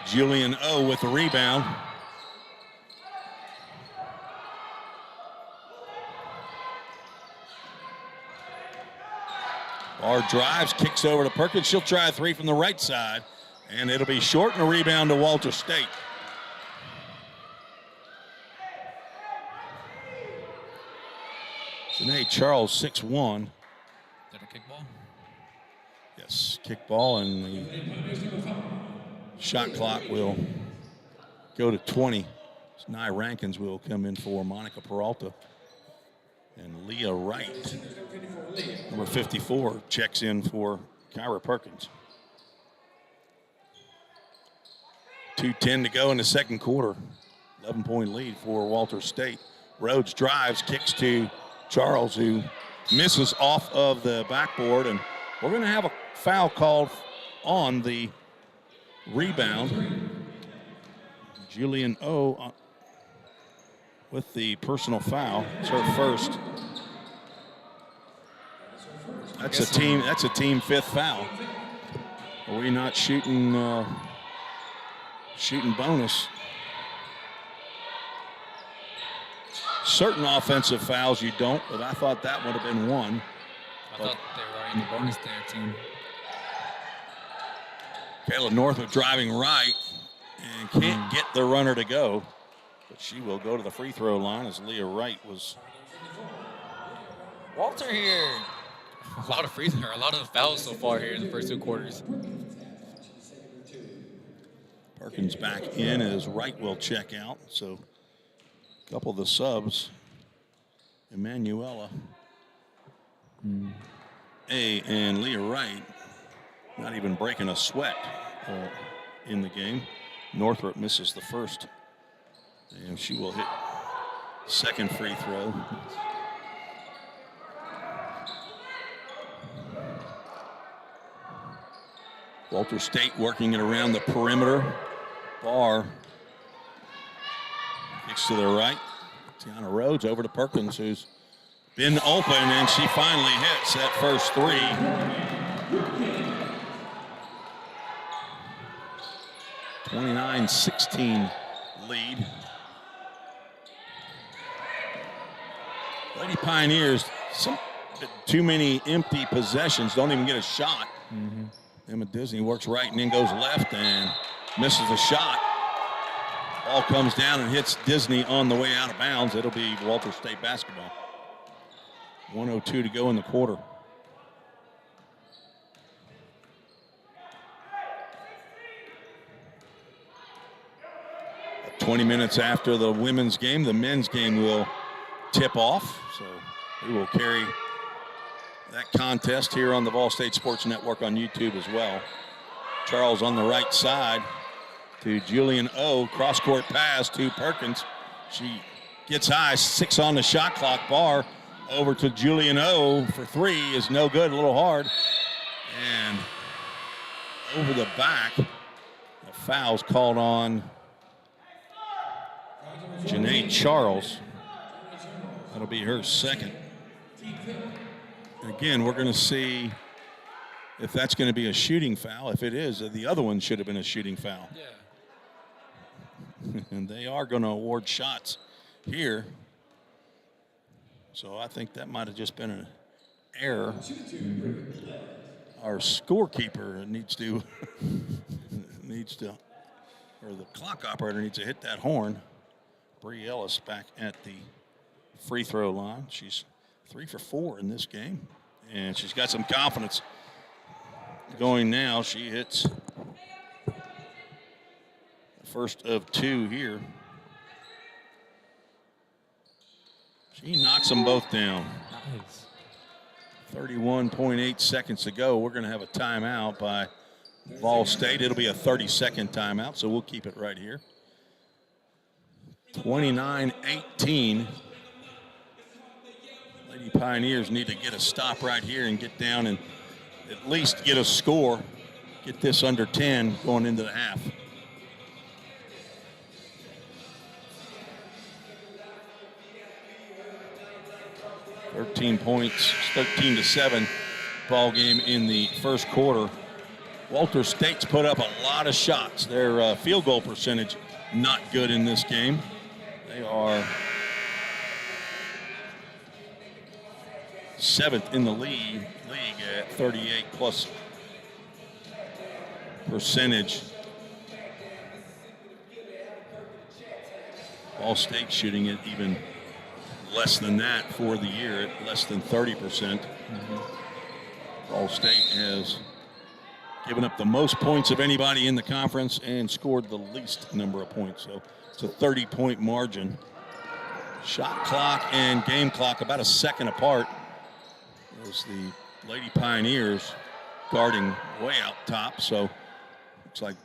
Julian O with the rebound. Barr drives, kicks over to Perkins. She'll try a three from the right side, and it'll be short, and a rebound to Walter State. Janae Charles, 6'1". Is that a kickball? Yes, kickball, and the shot clock will go to 20 Nye Rankins will come in for Monica Peralta. And Leah Wright, number 54, checks in for Kyra Perkins. 2:10 to go in the second quarter. 11-point lead for Walters State. Rhodes drives, kicks to Charles, who misses off of the backboard. And we're going to have a foul called on the rebound. Julian O with the personal foul. It's her first. That's a team fifth foul. Are we not shooting bonus? Certain offensive fouls you don't, but I thought that would have been one. I thought they were already in the bonus there, team. Kayla Northwood driving right and can't get the runner to go, but she will go to the free throw line as Leah Wright was. Walter here. A lot of fouls so far here in the first two quarters. Perkins back in as Wright will check out. So a couple of the subs. Emanuela and Leah Wright not even breaking a sweat in the game. Northrop misses the first. And she will hit second free throw. Walters State working it around the perimeter. Barr kicks to the right. Tiana Rhodes over to Perkins, who's been open, and she finally hits that first three. (29-16) lead. Lady Pioneers, too many empty possessions, don't even get a shot. Emma Disney works right and then goes left and misses a shot. Ball comes down and hits Disney on the way out of bounds. It'll be Walters State basketball. 1:02 to go in the quarter. At 20 minutes after the women's game, the men's game will tip off. So we will carry that contest here on the Vol State Sports Network on YouTube as well. Charles on the right side to Julian O. Cross-court pass to Perkins. She gets high, 6 on the shot clock. Barr over to Julian O for 3 is no good, a little hard. And over the back, the foul's called on Janae Charles. That'll be her second. Again, we're going to see if that's going to be a shooting foul. If it is, the other one should have been a shooting foul. Yeah. And they are going to award shots here. So I think that might have just been an error. Our scorekeeper needs to, or the clock operator needs to hit that horn. Bree Ellis back at the free throw line. She's 3 for 4 in this game, and she's got some confidence going now. She hits the first of 2 here. She knocks them both down. Nice. 31.8 seconds to go. We're going to have a timeout by Vol State. It'll be a 30-second timeout, so we'll keep it right here. 29-18. Lady Pioneers need to get a stop right here and get down and at least get a score. Get this under 10 going into the half. (13 points, 13-7 ball game in the first quarter. Walters State's put up a lot of shots. Their field goal percentage not good in this game. They are 7th in the league at 38+ percentage. Ball State shooting it even less than that for the year at less than 30%. Ball State has given up the most points of anybody in the conference and scored the least number of points. So it's a 30-point margin. Shot clock and game clock about a second apart as the Lady Pioneers guarding way out top. So looks like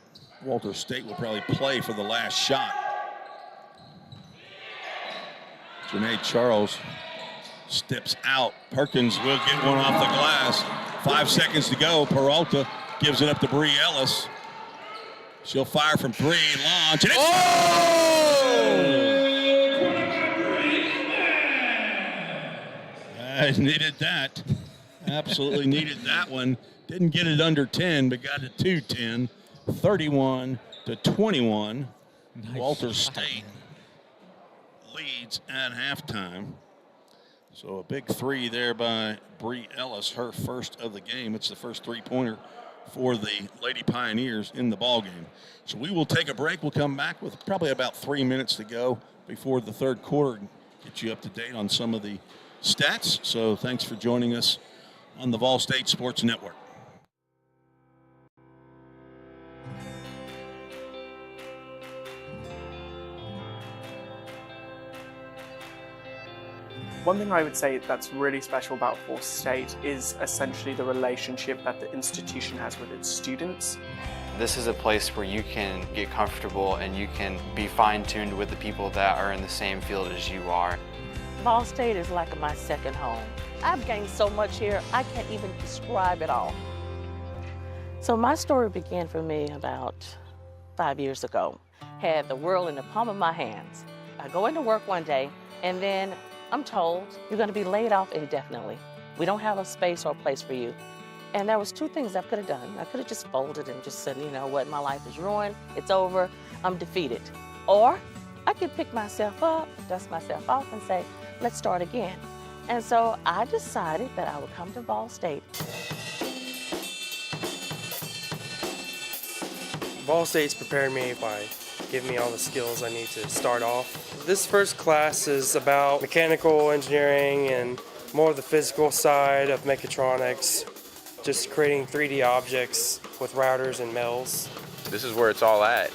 Walter State will probably play for the last shot. Janae Charles steps out. Perkins will get one off the glass. 5 seconds to go. Peralta gives it up to Bree Ellis. She'll fire from three. Launch. And I needed that. Absolutely needed that one. Didn't get it under 10, but got it to 10. 31-21. Nice Walter shot, State man. leads at halftime. So a big three there by Bree Ellis, her first of the game. It's the first three-pointer for the Lady Pioneers in the ballgame. So we will take a break. We'll come back with probably about 3 minutes to go before the third quarter and get you up to date on some of the stats. So thanks for joining us on the Vol State Sports Network. One thing I would say that's really special about Fall State is essentially the relationship that the institution has with its students. This is a place where you can get comfortable and you can be fine-tuned with the people that are in the same field as you are. Vol State is like my second home. I've gained so much here, I can't even describe it all. So my story began for me about 5 years ago. Had the world in the palm of my hands. I go into work one day and then I'm told you're going to be laid off indefinitely. We don't have a space or a place for you. And there was two things I could have done. I could have just folded and just said, you know what, my life is ruined, it's over, I'm defeated. Or I could pick myself up, dust myself off and say, let's start again. And so I decided that I would come to Vol State. Vol State's prepared me by giving me all the skills I need to start off. This first class is about mechanical engineering and more of the physical side of mechatronics, just creating 3D objects with routers and mills. This is where it's all at.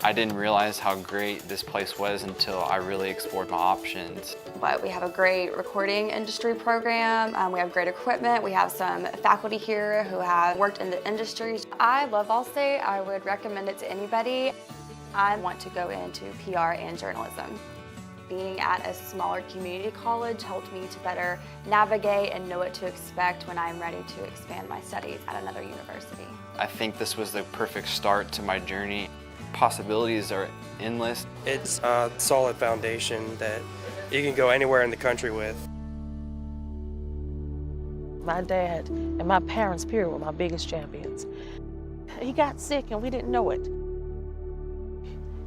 I didn't realize how great this place was until I really explored my options. But we have a great recording industry program. We have great equipment. We have some faculty here who have worked in the industry. I love Vol State. I would recommend it to anybody. I want to go into PR and journalism. Being at a smaller community college helped me to better navigate and know what to expect when I'm ready to expand my studies at another university. I think this was the perfect start to my journey. Possibilities are endless. It's a solid foundation that you can go anywhere in the country with. My dad and my parents, period, were my biggest champions. He got sick and we didn't know it.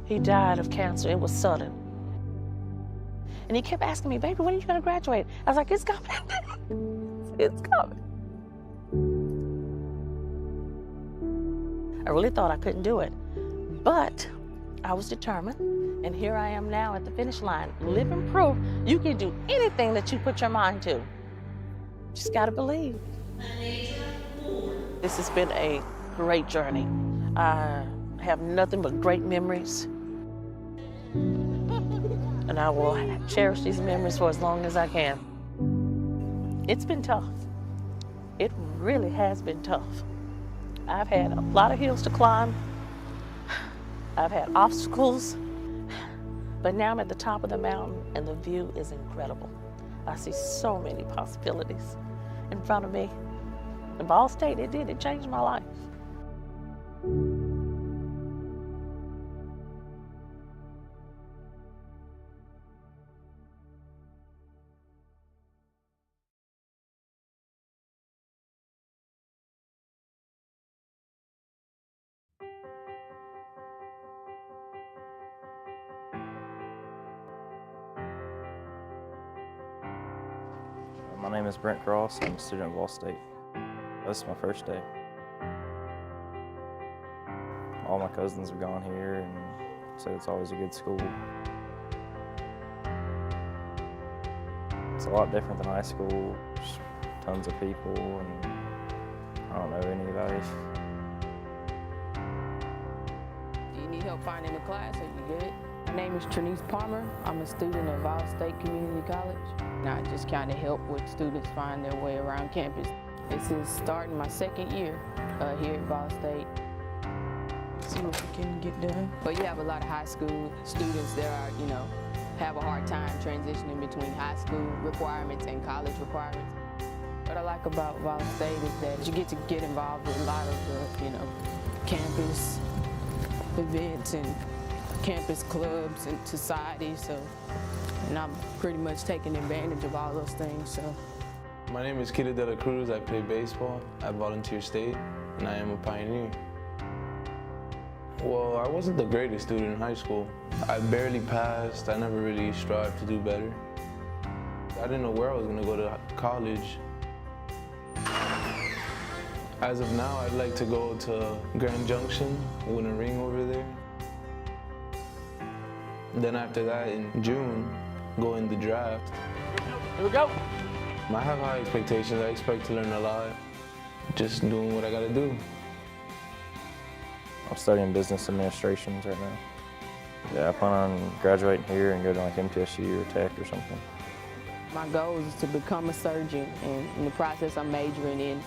He died of cancer. It was sudden. And he kept asking me, baby, when are you going to graduate? I was like, it's coming. It's coming. I really thought I couldn't do it. But I was determined. And here I am now at the finish line, living proof you can do anything that you put your mind to. Just got to believe. This has been a great journey. I have nothing but great memories. And I will cherish these memories for as long as I can. It's been tough. It really has been tough. I've had a lot of hills to climb. I've had obstacles. But now I'm at the top of the mountain and the view is incredible. I see so many possibilities in front of me. And Vol State, it did. It changed my life. My name is Brent Cross. I'm a student at Vol State. This is my first day. All my cousins have gone here and said it's always a good school. It's a lot different than high school. There's tons of people and don't know anybody. Do you need help finding a class? Are you good? My name is Trinice Palmer. I'm a student at Vol State Community College. And I just kind of help with students find their way around campus. This is starting my second year here at Vol State. See what we can get done. But you have a lot of high school students that are, have a hard time transitioning between high school requirements and college requirements. What I like about Vol State is that you get to get involved with a lot of the, campus events and campus clubs and societies. And I'm pretty much taking advantage of all those things. So. My name is Kida De La Cruz. I play baseball at Volunteer State, and I am a pioneer. Well, I wasn't the greatest student in high school. I barely passed. I never really strived to do better. I didn't know where I was going to go to college. As of now, I'd like to go to Grand Junction, win a ring over there. Then after that, in June, go in the draft. Here we go. I have high expectations. I expect to learn a lot. Just doing what I gotta do. I'm studying business administrations right now. Yeah, I plan on graduating here and go to like MTSU or Tech or something. My goal is to become a surgeon, and in the process I'm majoring in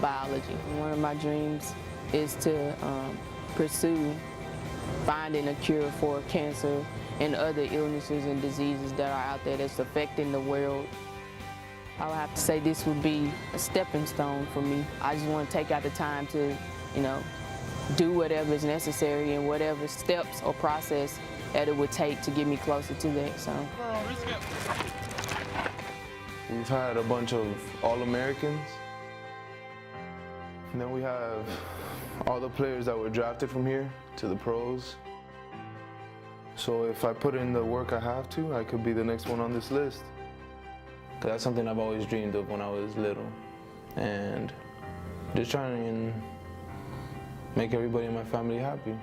biology. One of my dreams is to pursue finding a cure for cancer and other illnesses and diseases that are out there that's affecting the world. I would have to say this would be a stepping stone for me. I just want to take out the time to, do whatever is necessary and whatever steps or process that it would take to get me closer to that. So. We've had a bunch of All-Americans. And then we have all the players that were drafted from here to the pros. So if I put in the work I have to, I could be the next one on this list. 'Cause that's something I've always dreamed of when I was little. And just trying to make everybody in my family happy.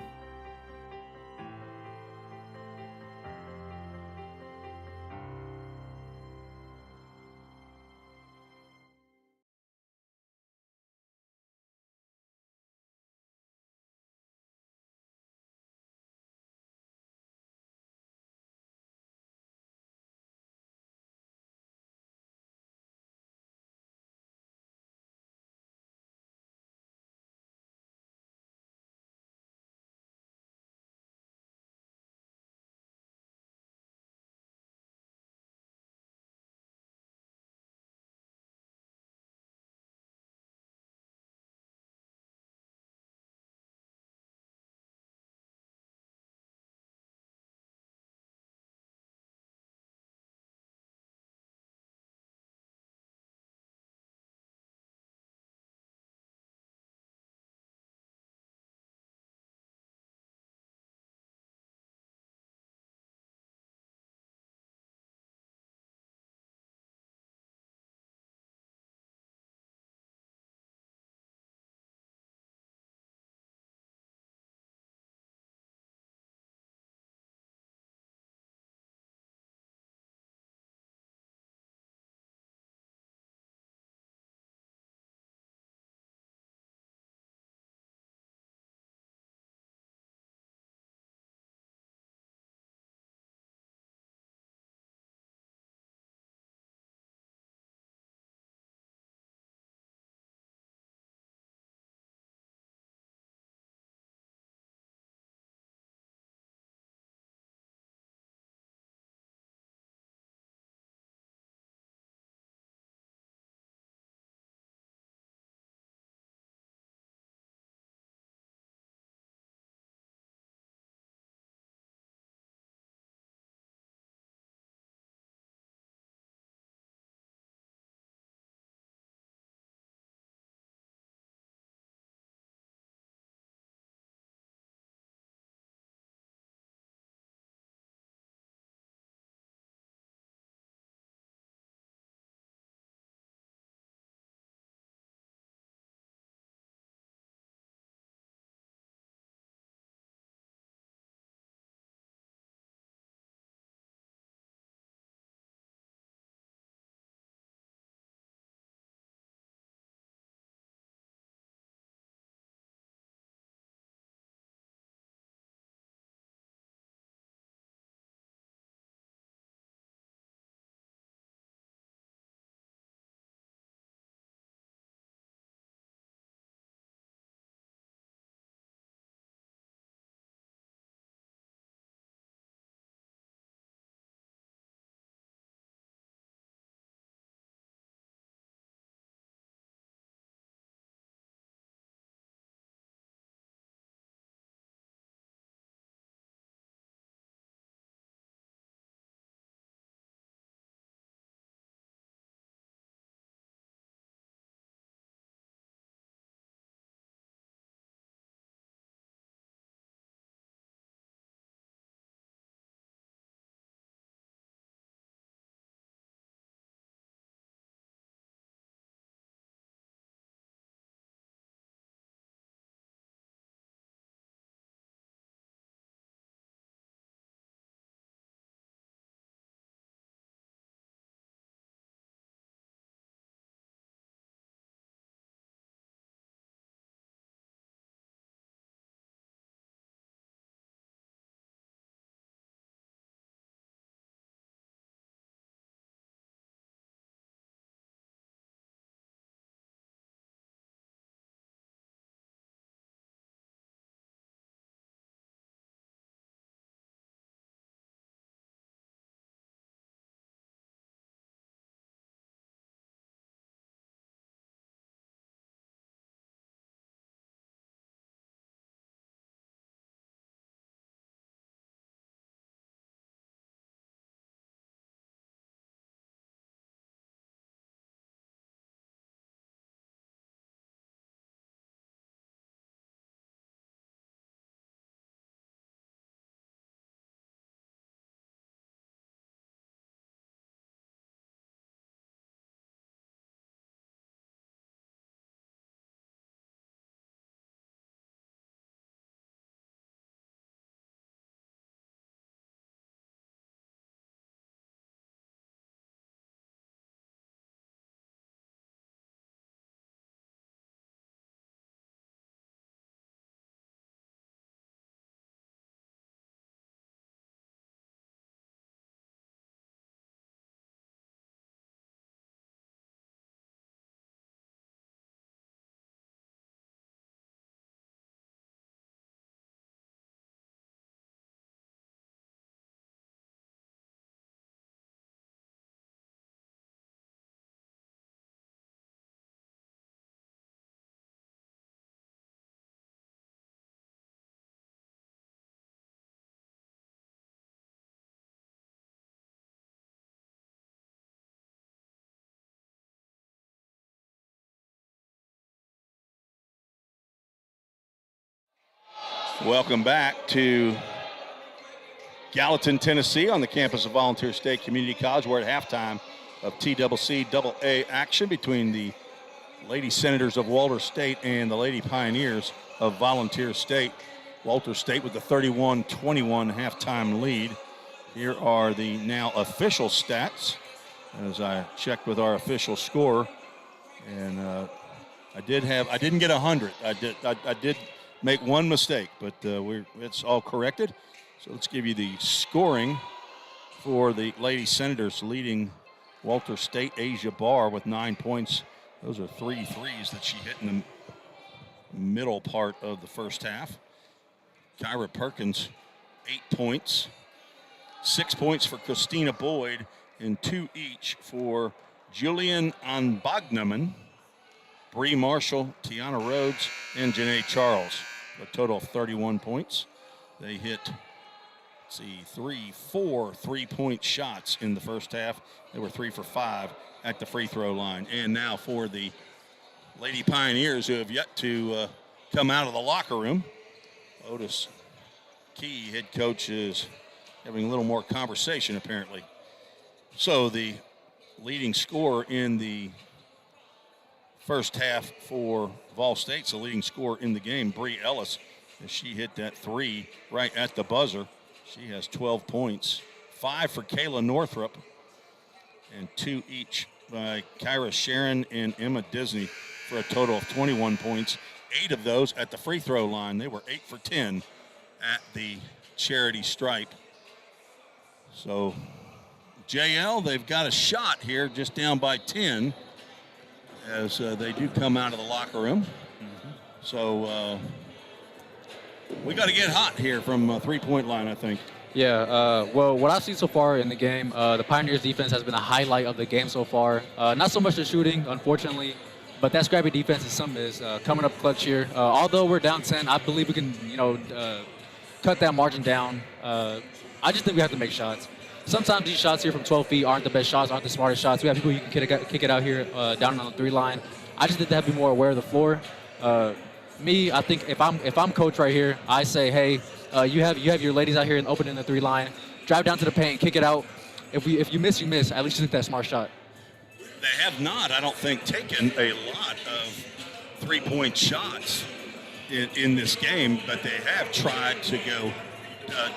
Welcome back to Gallatin, Tennessee on the campus of Volunteer State Community College. We're at halftime of TCC action between the Lady Senators of Walter State and the Lady Pioneers of Volunteer State. Walter State with the 31-21 halftime lead. Here are the now official stats as I checked with our official score. And I didn't get 100. I did make one mistake, but it's all corrected. So let's give you the scoring for the Lady Senators, leading Walter State. Asia Barr with 9 points. Those are 3 threes that she hit in the middle part of the first half. Kyra Perkins, 8 points. 6 points for Christina Boyd, and 2 each for Julian Anbagnaman, Bree Marshall, Tiana Rhodes, and Janae Charles. A total of 31 points. They hit, 4 3-point shots in the first half. They were 3 for 5 at the free throw line. And now for the Lady Pioneers, who have yet to come out of the locker room. Otis Key, head coach, is having a little more conversation apparently. So the leading scorer in the first half for Vol State's the leading scorer in the game, Bree Ellis, as she hit that 3 right at the buzzer. She has 12 points, 5 for Kayla Northrup, and 2 each by Kyra Sharon and Emma Disney for a total of 21 points. 8 of those at the free throw line. They were 8 for 10 at the charity stripe. So JL, they've got a shot here, just down by 10 as they do come out of the locker room. So we got to get hot here from a three-point line, I think. Yeah, well, what I've seen so far in the game, the Pioneers' defense has been a highlight of the game so far. Not so much the shooting, unfortunately, but that scrappy defense is coming up clutch here. Although we're down 10, I believe we can, cut that margin down. I just think we have to make shots. Sometimes these shots here from 12 feet aren't the best shots, aren't the smartest shots. We have people who can kick it out here down on the 3 line. I just think they have to be more aware of the floor. I think if I'm coach right here, I say, hey, you have your ladies out here and open in the 3 line. Drive down to the paint, kick it out. If you miss, you miss. At least you take that smart shot. They have not, I don't think, taken a lot of three-point shots in this game, but they have tried to go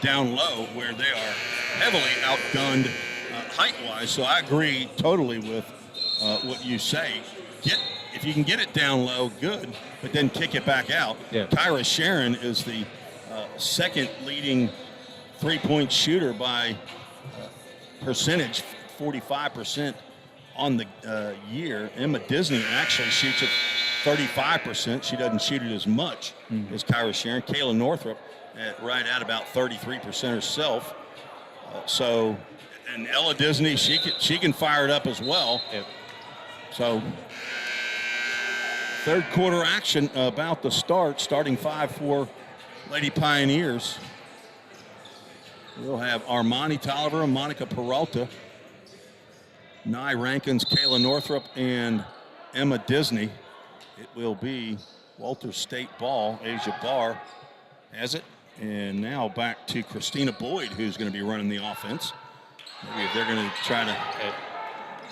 down low where they are heavily outgunned height-wise. So I agree totally with what you say. If you can get it down low, good, but then kick it back out. Yeah. Kyra Sharon is the second leading three-point shooter by percentage, 45% on the year. Emma Disney actually shoots at 35%. She doesn't shoot it as much as Kyra Sharon. Kayla Northrup right at about 33% herself. And Ella Disney, she can fire it up as well. Yep. So third quarter action about to start. Starting 5 for Lady Pioneers. We'll have Armani Tolliver, Monica Peralta, Nye Rankins, Kayla Northrup, and Emma Disney. It will be Walter State ball. Asia Barr has it. And now back to Christina Boyd, who's going to be running the offense. Maybe if they're going to try to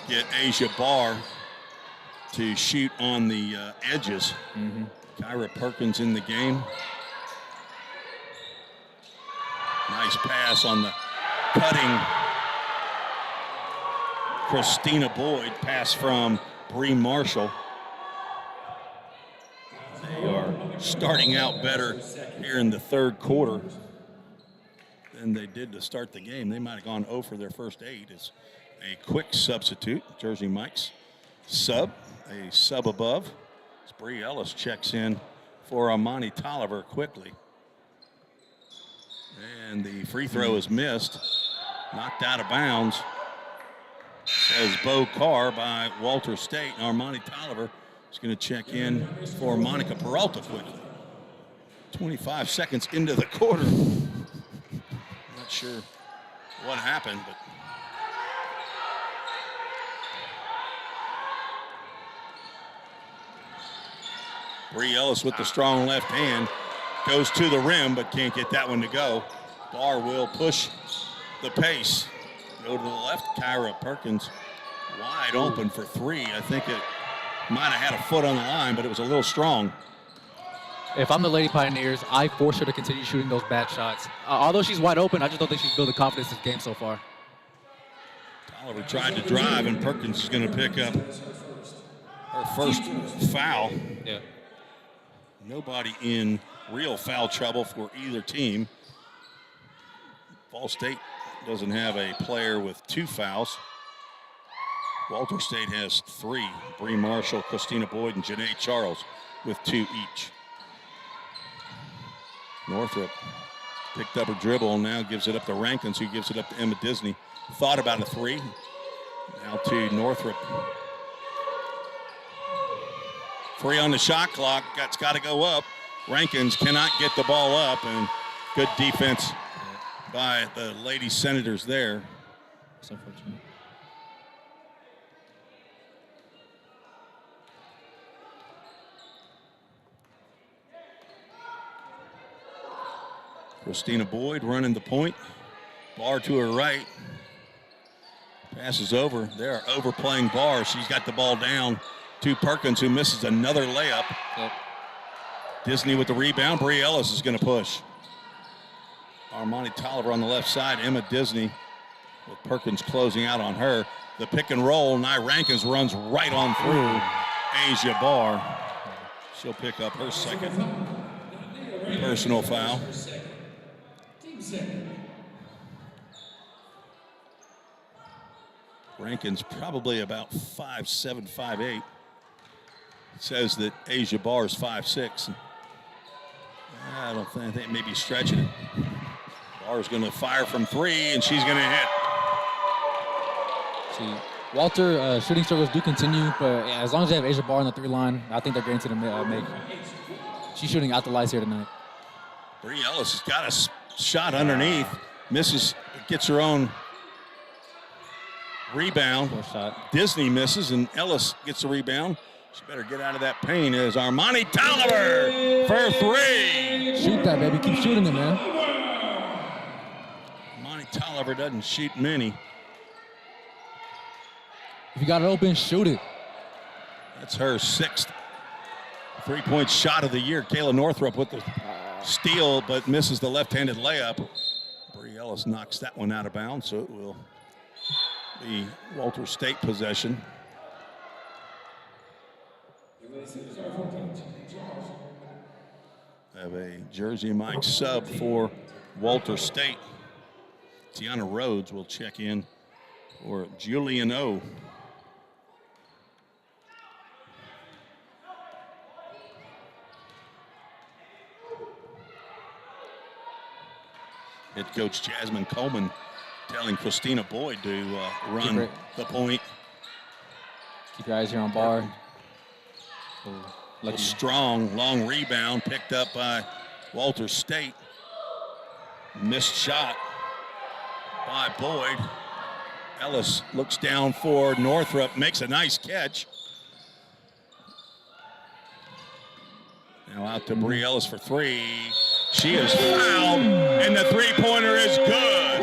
get Asia Barr to shoot on the edges. Kyra Perkins in the game. Nice pass on the cutting Christina Boyd. Pass from Bree Marshall. They are starting out better here in the third quarter than they did to start the game. They might have gone 0 for their first 8. It's a quick substitute. Jersey Mike's sub, a sub above. As Bree Ellis checks in for Armani Tolliver quickly. And the free throw is missed. Knocked out of bounds. Says Bo Carr by Walter State. Armani Tolliver is going to check in for Monica Peralta quickly. 25 seconds into the quarter. Not sure what happened, but Bree Ellis with the strong left hand. Goes to the rim, but can't get that one to go. Barr will push the pace. Go to the left. Kyra Perkins wide open for three. I think it might have had a foot on the line, but it was a little strong. If I'm the Lady Pioneers, I force her to continue shooting those bad shots. Although she's wide open, I just don't think she's built the confidence this game so far. Oliver tried to drive, and Perkins is going to pick up her first foul. Yeah. Nobody in real foul trouble for either team. Ball State doesn't have a player with 2 fouls. Walter State has 3. Bree Marshall, Christina Boyd, and Janae Charles with 2 each. Northrop picked up her dribble and now gives it up to Rankins, who gives it up to Emma Disney. Thought about a 3. Now to Northrop. 3 on the shot clock. It's got to go up. Rankins cannot get the ball up, and good defense by the Lady Senators there. That's unfortunate. Christina Boyd running the point. Barr to her right. Passes over. They're overplaying Barr. She's got the ball down to Perkins, who misses another layup. Yep. Disney with the rebound. Bree Ellis is going to push. Armani Tolliver on the left side. Emma Disney with Perkins closing out on her. The pick and roll. Nye Rankins runs right on through Asia Barr. She'll pick up her second personal foul. Rankins probably about 5'7", 5'8". Says that Asia Barr is 5'6". I don't think, I think maybe stretching it. Barr's going to fire from 3, and she's going to hit. See, Walter, shooting struggles do continue, but as long as they have Asia Barr on the 3 line, I think they're going to make. She's shooting out the lights here tonight. Bree Ellis has got a shot underneath. Misses, gets her own rebound. Poor shot. Disney misses, and Ellis gets the rebound. She better get out of that paint as Armani Tolliver for 3. Shoot that, baby. Keep shooting it, man. Armani Tolliver doesn't shoot many. If you got it open, shoot it. That's her 6th 3-point shot of the year. Kayla Northrop with the steal, but misses the left-handed layup. Bree Ellis knocks that one out of bounds, so it will be Walter State possession. Have a Jersey Mike sub for Walter State. Tiana Rhodes will check in for Julian O. Head coach Jasmine Coleman telling Christina Boyd to run the point. Keep your eyes here on Barr. A strong, long rebound picked up by Walter State. Missed shot by Boyd. Ellis looks down for Northrop, makes a nice catch. Now out to Bree Ellis for 3. She is fouled, and the 3-pointer is good.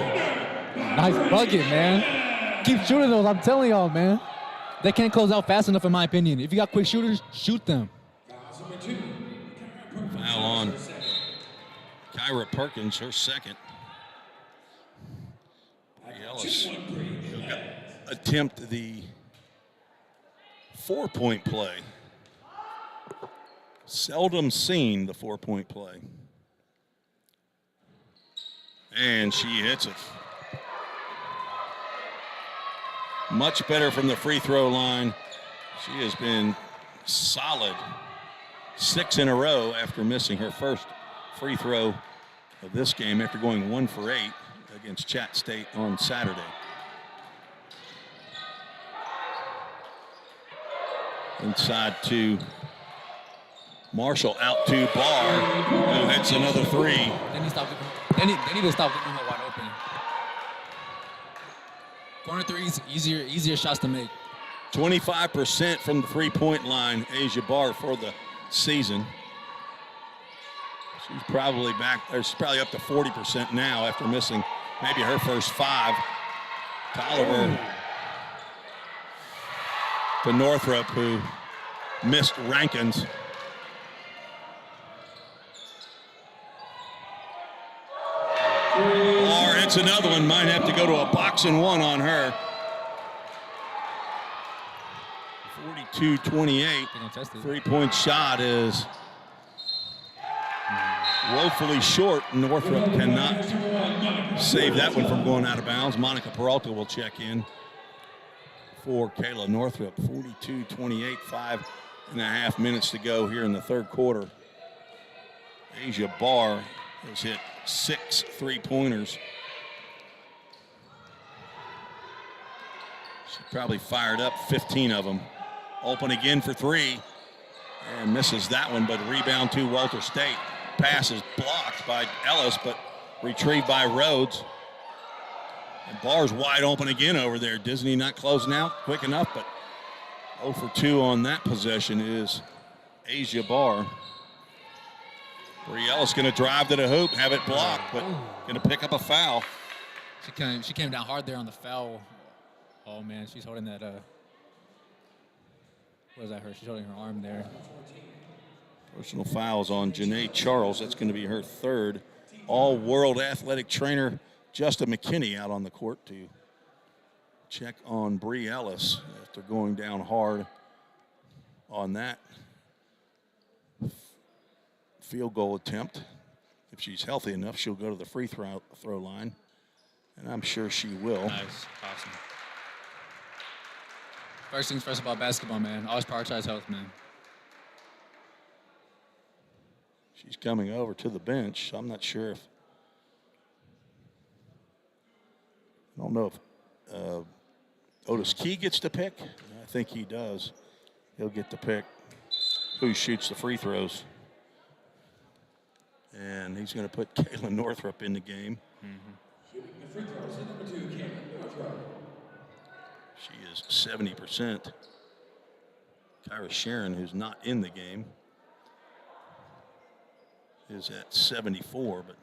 Nice bucket, man. Keep shooting those, I'm telling y'all, man. They can't close out fast enough, in my opinion. If you got quick shooters, shoot them. Foul on Kyra Perkins, her second. Bree Ellis will attempt the 4-point play. Seldom seen the 4-point play. And she hits it. Much better from the free throw line. She has been solid 6 in a row after missing her first free throw of this game after going 1 for 8 against Chat State on Saturday. Inside to Marshall, out to Barr, who hits another 3. They need to stop leaving her wide open. Corner threes, easier shots to make. 25% from the 3-point line, Asia Barr for the season. She's probably back there. She's probably up to 40% now after missing maybe her first 5. Tolliver to Northrup, who missed Rankins. Or it's another one. Might have to go to a boxing one on her. 42-28. Three-point shot is woefully short. Northrop cannot save that one from going out of bounds. Monica Peralta will check in for Kayla Northrop. 42-28, 5.5 minutes to go here in the third quarter. Asia Barr has hit 6 3-pointers. She probably fired up 15 of them. Open again for 3 and misses that one, but rebound to Walter State. Pass is blocked by Ellis, but retrieved by Rhodes. And Barr's wide open again over there. Disney not closing out quick enough, but 0 for 2 on that possession is Asia Barr. Bree Ellis going to drive to the hoop, have it blocked, but going to pick up a foul. She came down hard there on the foul. Oh, man, she's holding that. What is that, her? She's holding her arm there. Personal fouls on Janae Charles. That's going to be her 3rd. All-world athletic trainer Justin McKinney out on the court to check on Bree Ellis after going down hard on that field goal attempt. If she's healthy enough, she'll go to the free throw line, and I'm sure she will. Nice. Awesome. First things first about basketball, man. Always prioritize health, man. She's coming over to the bench. I'm not sure if, I don't know if Otis Key gets to pick. I think he does. He'll get to pick who shoots the free throws. And he's going to put Kayla Northrup in the game. Shooting the free throws at number 2, Kayla Northrup. She is 70%. Kyra Sharon, who's not in the game, is at 74, but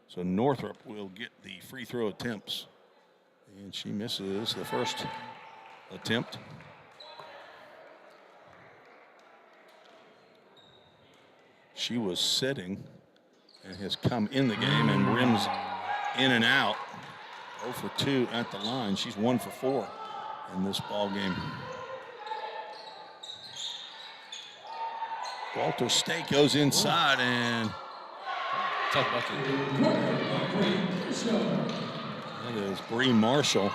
so Northrop will get the free throw attempts, and she misses the first attempt. She was sitting and has come in the game and rims in and out. 0 for 2 at the line. She's 1 for 4 in this ball game. Walter State goes inside and tough bucket. That is Bree Marshall.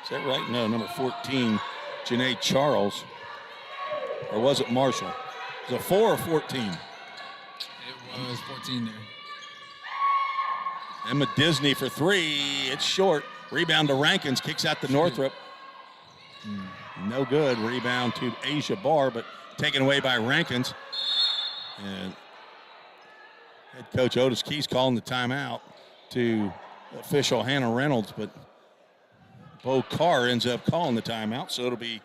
Is that right? No, number 14, Janae Charles. Or was it Marshall? Was it 4 or 14? It was 14 there. Emma Disney for 3. It's short. Rebound to Rankins. Kicks out to Northrop. No good. Rebound to Asia Barr, but taken away by Rankins. And head coach Otis Key's calling the timeout to official Hannah Reynolds, but Bo Carr ends up calling the timeout, so it'll be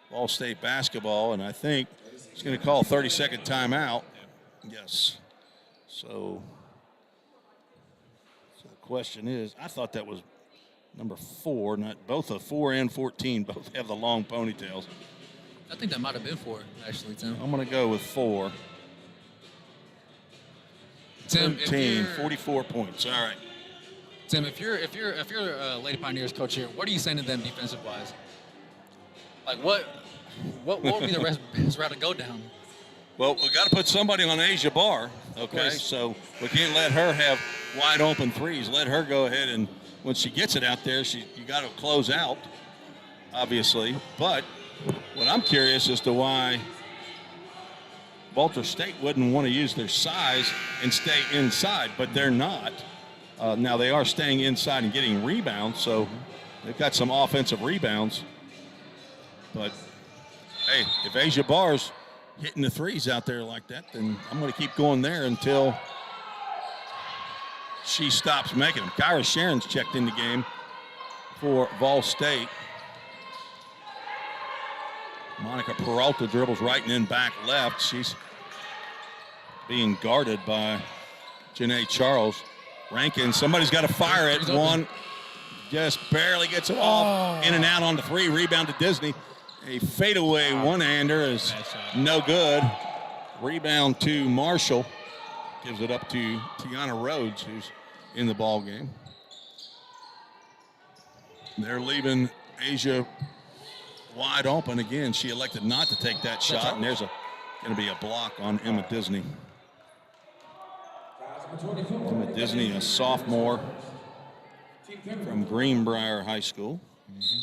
Ball State basketball, and I think he's going to call a 30-second timeout. Yes. So the question is, I thought that was number 4, not both of 4 and 14 both have the long ponytails. I think that might have been 4, actually, Tim. I'm going to go with 4. Tim, 13, 44 points. All right. Tim, if you're Lady Pioneers coach here, what are you saying to them defensive wise? Like what would be the best route to go down? Well, we got to put somebody on Asia Barr. Okay, so we can't let her have wide open threes. Let her go ahead and when she gets it out there, you got to close out, obviously. But what I'm curious as to why Walter State wouldn't want to use their size and stay inside, but they're not. Now they are staying inside and getting rebounds, so they've got some offensive rebounds. But hey, if Asia Barr's hitting the threes out there like that, then I'm going to keep going there until she stops making them. Kyra Sharon's checked in the game for Vol State. Monica Peralta dribbles right and then back left. She's being guarded by Janae Charles. Rankin, somebody's got to fire it. One just barely gets it off. In and out on the three. Rebound to Disney. A fadeaway one-hander is no good. Rebound to Marshall. Gives it up to Tiana Rhodes, who's in the ball game. They're leaving Asia wide open again. She elected not to take that shot, and there's going to be a block on Emma Disney. Emma Disney, a sophomore from Greenbrier High School.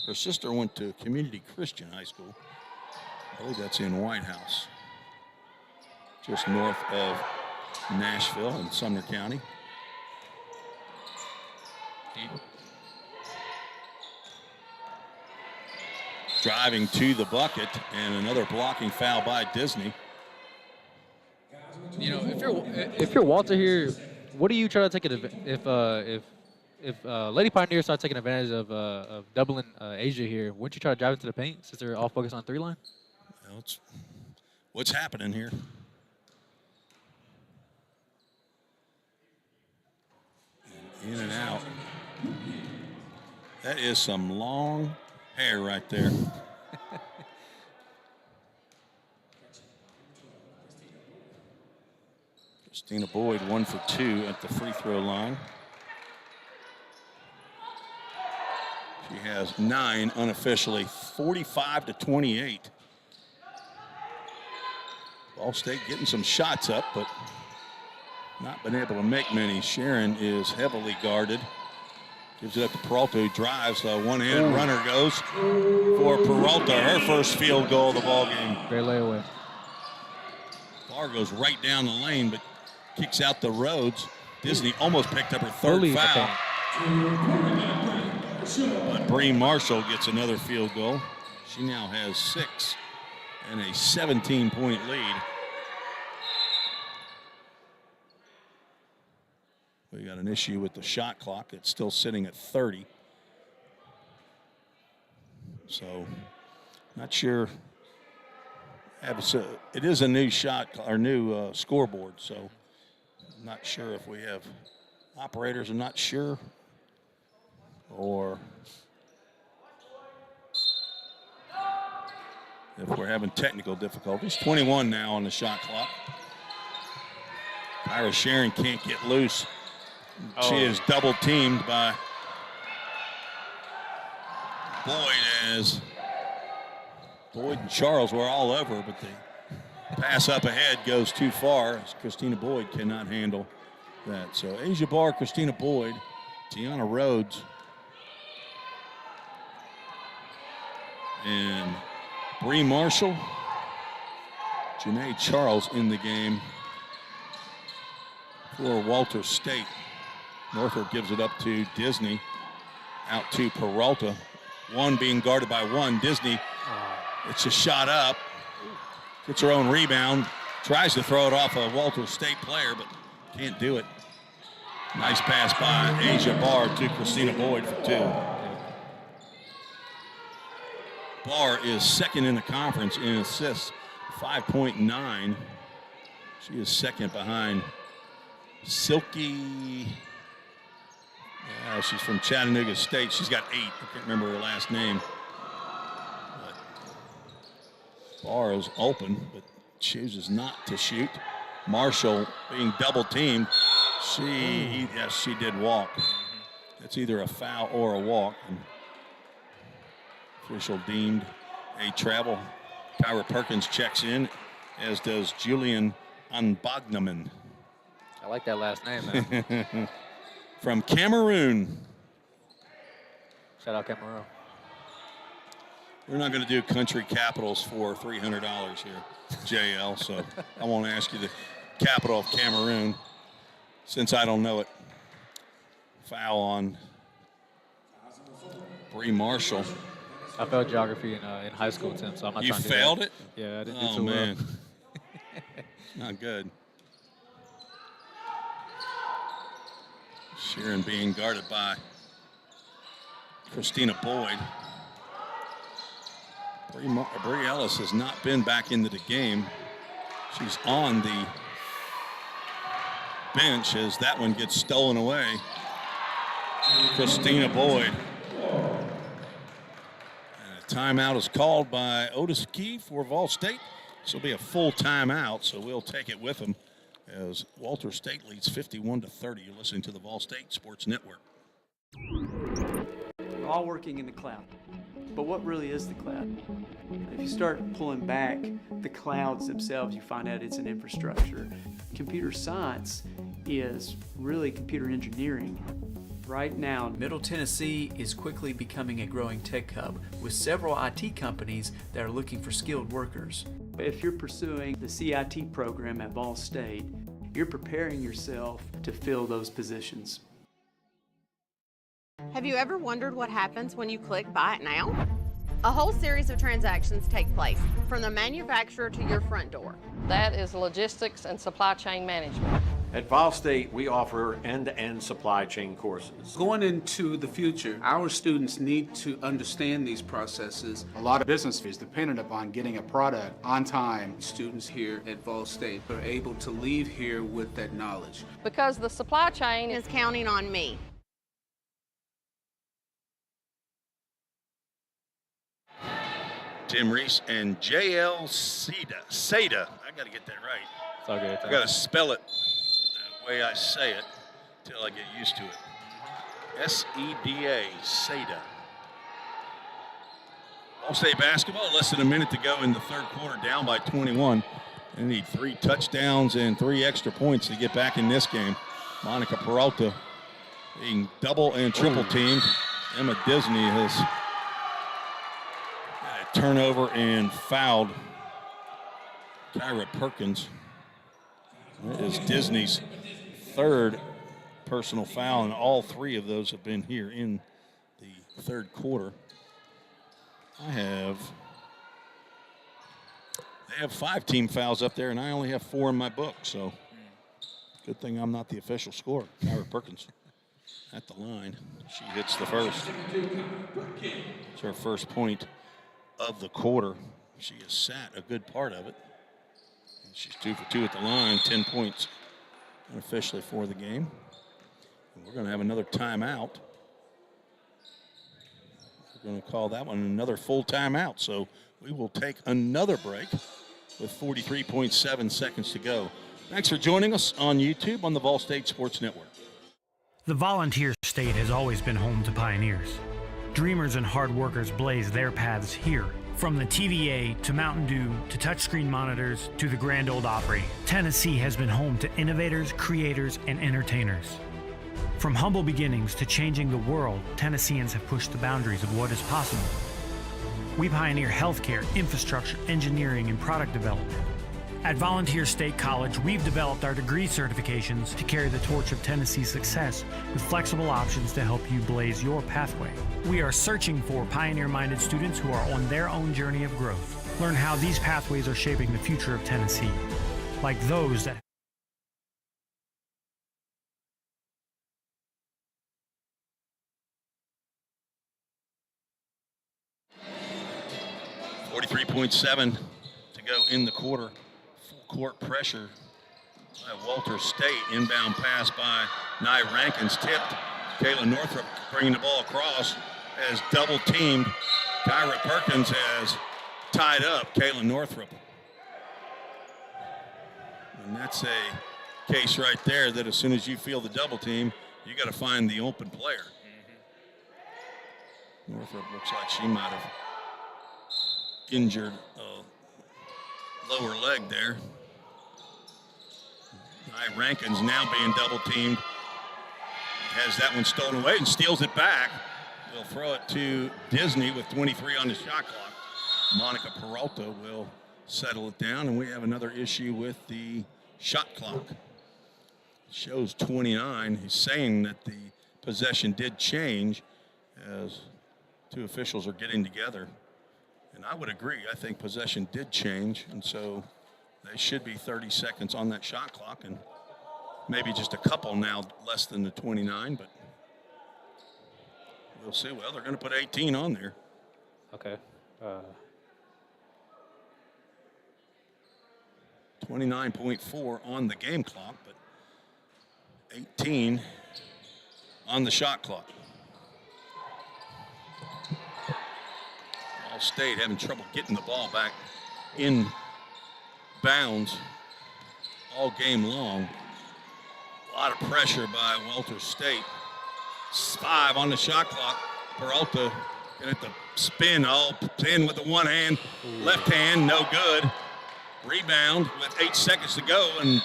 Her sister went to Community Christian High School. I believe that's in White House, just north of Nashville in Sumner County. Driving to the bucket, and another blocking foul by Disney. You know, if you're Walter here, what do you try to take if Lady Pioneer starts taking advantage of doubling Asia here? Wouldn't you try to drive into the paint since they're all focused on three line? Well, what's happening here? In and out. That is some long hair right there. Christina Boyd 1 for 2 at the free throw line. She has 9 unofficially, 45-28. Ball State getting some shots up, but not been able to make many. Sharon is heavily guarded. Gives it up to Peralta, who drives. A one-handed runner goes for Peralta. Her first field goal of the ball game. Great layaway. Bar goes right down the lane, but kicks out the Rhodes. Disney almost picked up her third foul. But Bree Marshall gets another field goal. She now has 6 and a 17-point lead. We got an issue with the shot clock. It's still sitting at 30. So, not sure. It is a new new scoreboard. So, not sure if we have operators are not sure, or if we're having technical difficulties. 21 now on the shot clock. Kyra Sharon can't get loose. She is double teamed by Boyd, as Boyd and Charles were all over, but the pass up ahead goes too far, as Christina Boyd cannot handle that. So Asia Barr, Christina Boyd, Tiana Rhodes, and Bree Marshall, Janae Charles in the game for Walter State. Northrop gives it up to Disney, out to Peralta. One being guarded by one. Disney, it's a shot up, gets her own rebound, tries to throw it off a Walter State player, but can't do it. Nice pass by Asia Barr to Christina Boyd for 2. Barr is second in the conference in assists, 5.9. She is second behind Silky. Yeah, she's from Chattanooga State. She's got 8. I can't remember her last name. But Barr is open, but chooses not to shoot. Marshall being double teamed. Yes, she did walk. It's either a foul or a walk. And official deemed a travel. Kyra Perkins checks in, as does Julian Anbagnaman. I like that last name, man. From Cameroon. Shout out Cameroon. We're not going to do country capitals for $300 here, JL, so I won't ask you the capital of Cameroon since I don't know it. Foul on Bree Marshall. I failed geography in high school, Tim, so I'm not you trying to do failed that. it? Yeah, I didn't do Oh, too man. well. Not good. Sharon being guarded by Christina Boyd. Bree Ellis has not been back into the game. She's on the bench as that one gets stolen away. Christina Boyd. And a timeout is called by Otis Key for Vol State. This will be a full timeout, so we'll take it with them as Walter State leads 51-30. You're listening to the Vol State Sports Network. We're all working in the cloud. But what really is the cloud? If you start pulling back the clouds themselves, you find out it's an infrastructure. Computer science is really computer engineering. Right now, Middle Tennessee is quickly becoming a growing tech hub with several IT companies that are looking for skilled workers. If you're pursuing the CIT program at Vol State, you're preparing yourself to fill those positions. Have you ever wondered what happens when you click Buy It Now? A whole series of transactions take place, from the manufacturer to your front door. That is logistics and supply chain management. At Vol State, we offer end-to-end supply chain courses. Going into the future, our students need to understand these processes. A lot of business is dependent upon getting a product on time. Students here at Vol State are able to leave here with that knowledge. Because the supply chain is counting on me. Tim Reese and J.L. Seda. I got to get that right. It's all good. I got to spell it the way I say it until I get used to it. S-E-D-A, Seda. Ball State basketball, less than a minute to go in the third quarter, down by 21. They need 3 touchdowns and 3 extra points to get back in this game. Monica Peralta being double and triple teamed. Emma Disney has turnover and fouled Kyra Perkins. That is Disney's third personal foul, and all 3 of those have been here in the third quarter. They have 5 team fouls up there, and I only have 4 in my book, so good thing I'm not the official scorer. Kyra Perkins at the line. She hits the first. It's her first point of the quarter. She has sat a good part of it. And she's 2 for 2 at the line, 10 points unofficially for the game. And we're going to have another timeout. We're going to call that one another full timeout. So we will take another break with 43.7 seconds to go. Thanks for joining us on YouTube on the Vol State Sports Network. The Volunteer State has always been home to pioneers. Dreamers and hard workers blaze their paths here. From the TVA to Mountain Dew to touchscreen monitors to the Grand Ole Opry, Tennessee has been home to innovators, creators, and entertainers. From humble beginnings to changing the world, Tennesseans have pushed the boundaries of what is possible. We pioneer healthcare, infrastructure, engineering, and product development. At Volunteer State College, we've developed our degree certifications to carry the torch of Tennessee's success with flexible options to help you blaze your pathway. We are searching for pioneer-minded students who are on their own journey of growth. Learn how these pathways are shaping the future of Tennessee, like those that 43.7 to go in the quarter. Full court pressure by Walter State. Inbound pass by Nye Rankins, tipped. Kayla Northrup bringing the ball across, has double teamed. Kyra Perkins has tied up Kayla Northrup. And that's a case right there that as soon as you feel the double team, you got to find the open player. Northrup looks like she might have injured a lower leg there. Nye Rankins now being double teamed. Has that one stolen away and steals it back. We'll throw it to Disney with 23 on the shot clock. Monica Peralta will settle it down, and we have another issue with the shot clock. It shows 29. He's saying that the possession did change as 2 officials are getting together. And I would agree. I think possession did change, and so they should be 30 seconds on that shot clock, and maybe just a couple now less than the 29, but we'll see. Well, they're going to put 18 on there. Okay. 29.4 on the game clock, but 18 on the shot clock. Ball State having trouble getting the ball back in bounds all game long. A lot of pressure by Walter State. 5 on the shot clock. Peralta at the spin, all in with the one hand, left hand, no good. Rebound with 8 seconds to go, and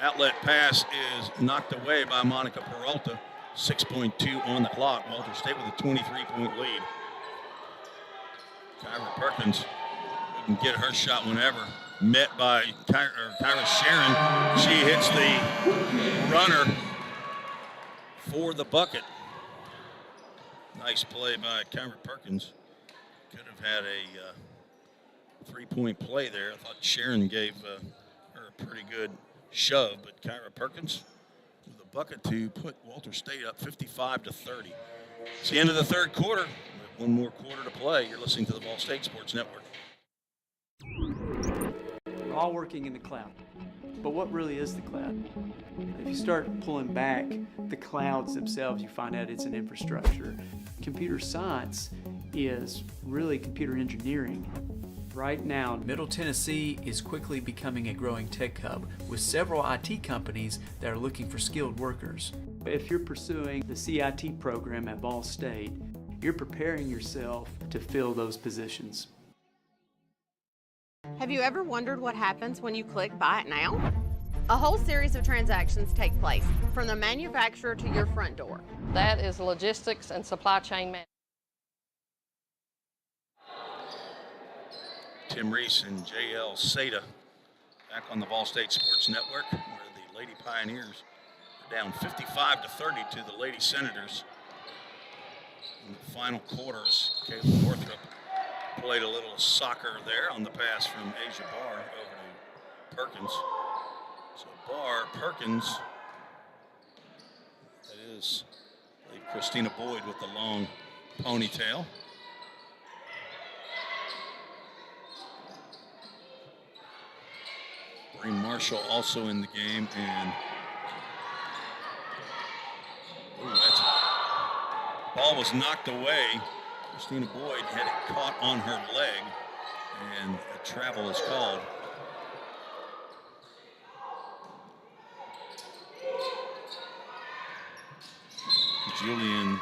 outlet pass is knocked away by Monica Peralta. 6.2 on the clock. Walter State with a 23-point lead. Kyra Perkins can get her shot whenever. Met by Kyra Sharon. She hits the runner for the bucket. Nice play by Kyra Perkins. Could have had a 3-point play there. I thought Sharon gave her a pretty good shove, but Kyra Perkins with a bucket to put Walter State up 55-30. It's the end of the third quarter. One more quarter to play. You're listening to the Ball State Sports Network. We're all working in the cloud. But what really is the cloud? If you start pulling back the clouds themselves, you find out it's an infrastructure. Computer science is really computer engineering. Right now, Middle Tennessee is quickly becoming a growing tech hub with several IT companies that are looking for skilled workers. if you're pursuing the CIT program at Ball State, you're preparing yourself to fill those positions. Have you ever wondered what happens when you click Buy It Now? A whole series of transactions take place, from the manufacturer to your front door. That is logistics and supply chain management. Tim Reese and J.L. Seda back on the Ball State Sports Network, where the Lady Pioneers are down 55-30 to the Lady Senators. In the final quarters, Kayla Northrup played a little soccer there on the pass from Asia Barr over to Perkins. So Barr, Perkins, that is, I believe, Christina Boyd with the long ponytail. Breen Marshall also in the game, and ball was knocked away. Christina Boyd had it caught on her leg, and a travel is called. Julian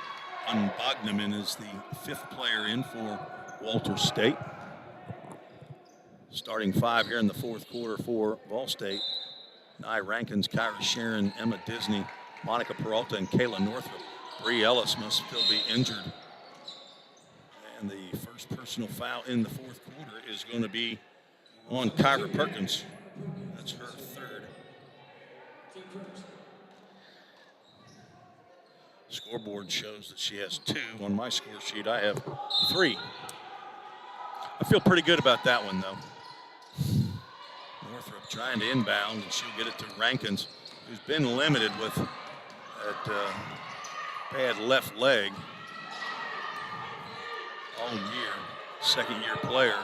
Unbogneman is the fifth player in for Walter State. Starting five here in the fourth quarter for Ball State. Nye Rankins, Kyra Sharon, Emma Disney, Monica Peralta, and Kayla Northrup. Bree Ellis must still be injured. And the first personal foul in the fourth quarter is going to be on Kyra Perkins. That's her third. Scoreboard shows that she has 2. On my score sheet, I have 3. I feel pretty good about that one, though. Northrup trying to inbound, and she'll get it to Rankins, who's been limited with that bad left leg all year. Second-year player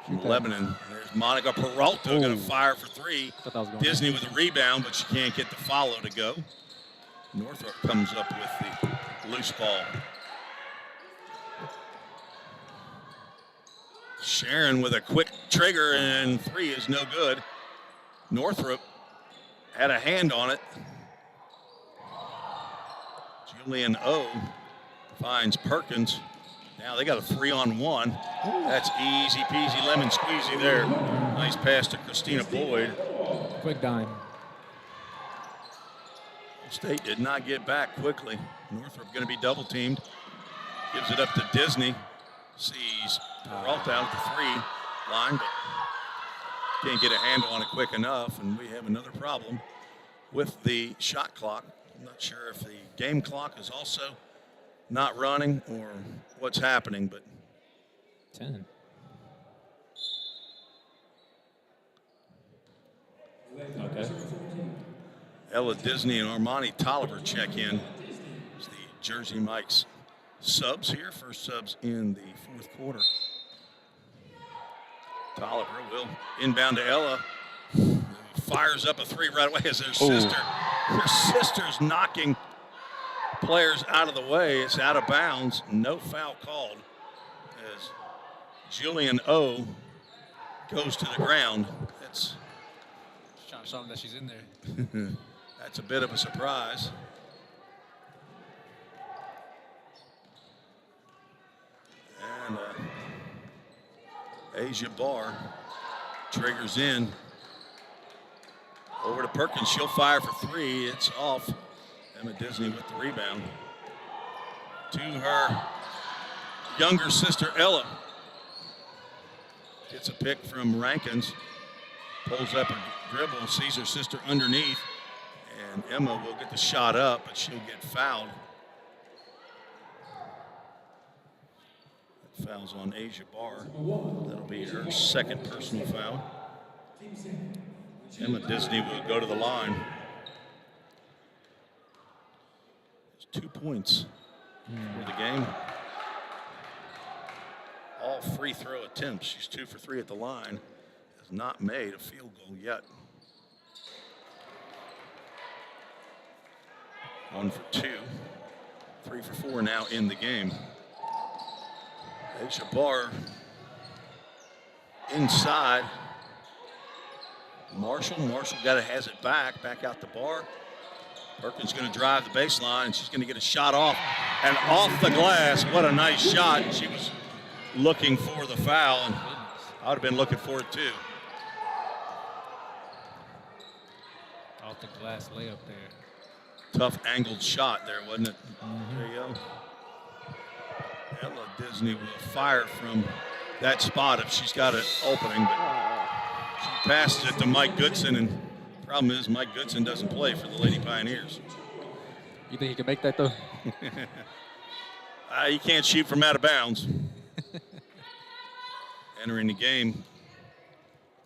from Lebanon. There's Monica Peralta going to fire for 3. Disney with a rebound, but she can't get the follow to go. Northrup comes up with the loose ball. Sharon with a quick trigger, and 3 is no good. Northrup had a hand on it. Julian O finds Perkins. Now they got a 3-on-1. That's easy peasy lemon squeezy there. Nice pass to Christina Boyd. Quick dime. State did not get back quickly. Northrup going to be double teamed. Gives it up to Disney. Sees Peralta out at the 3 line, but can't get a handle on it quick enough, and we have another problem with the shot clock. I'm not sure if the game clock is also not running or what's happening, but 10. Okay. Ella Disney and Armani Tolliver check in. It's the Jersey Mike's subs here, first subs in the fourth quarter. Tolliver will inbound to Ella, who fires up a 3 right away as their sister Her sister's knocking players out of the way. It's out of bounds. No foul called as Julian O goes to the ground. It's trying to show them that she's in there. That's a bit of a surprise. And Asia Barr triggers in. Over to Perkins. She'll fire for three. It's off. Emma Disney with the rebound. To her younger sister, Ella. Gets a pick from Rankins. Pulls up her dribble, sees her sister underneath. And Emma will get the shot up, but she'll get fouled. That foul's on Asia Barr. That'll be her second personal foul. Emma Disney will go to the line. It's 2 points for the game. All free throw attempts. She's 2 for 3 at the line. Has not made a field goal yet. 1 for 2. 3 for 4 now in the game. Asia Barr inside. Marshall has it back out the bar. Perkins going to drive the baseline, and she's going to get a shot off. And off the glass, what a nice shot. She was looking for the foul, and I would have been looking for it too. Off the glass layup there. Tough angled shot there, wasn't it? There you go. Ella Disney will fire from that spot if she's got an opening, but she passes it to Mike Goodson, and the problem is Mike Goodson doesn't play for the Lady Pioneers. You think he can make that, though? He can't shoot from out of bounds. Entering the game,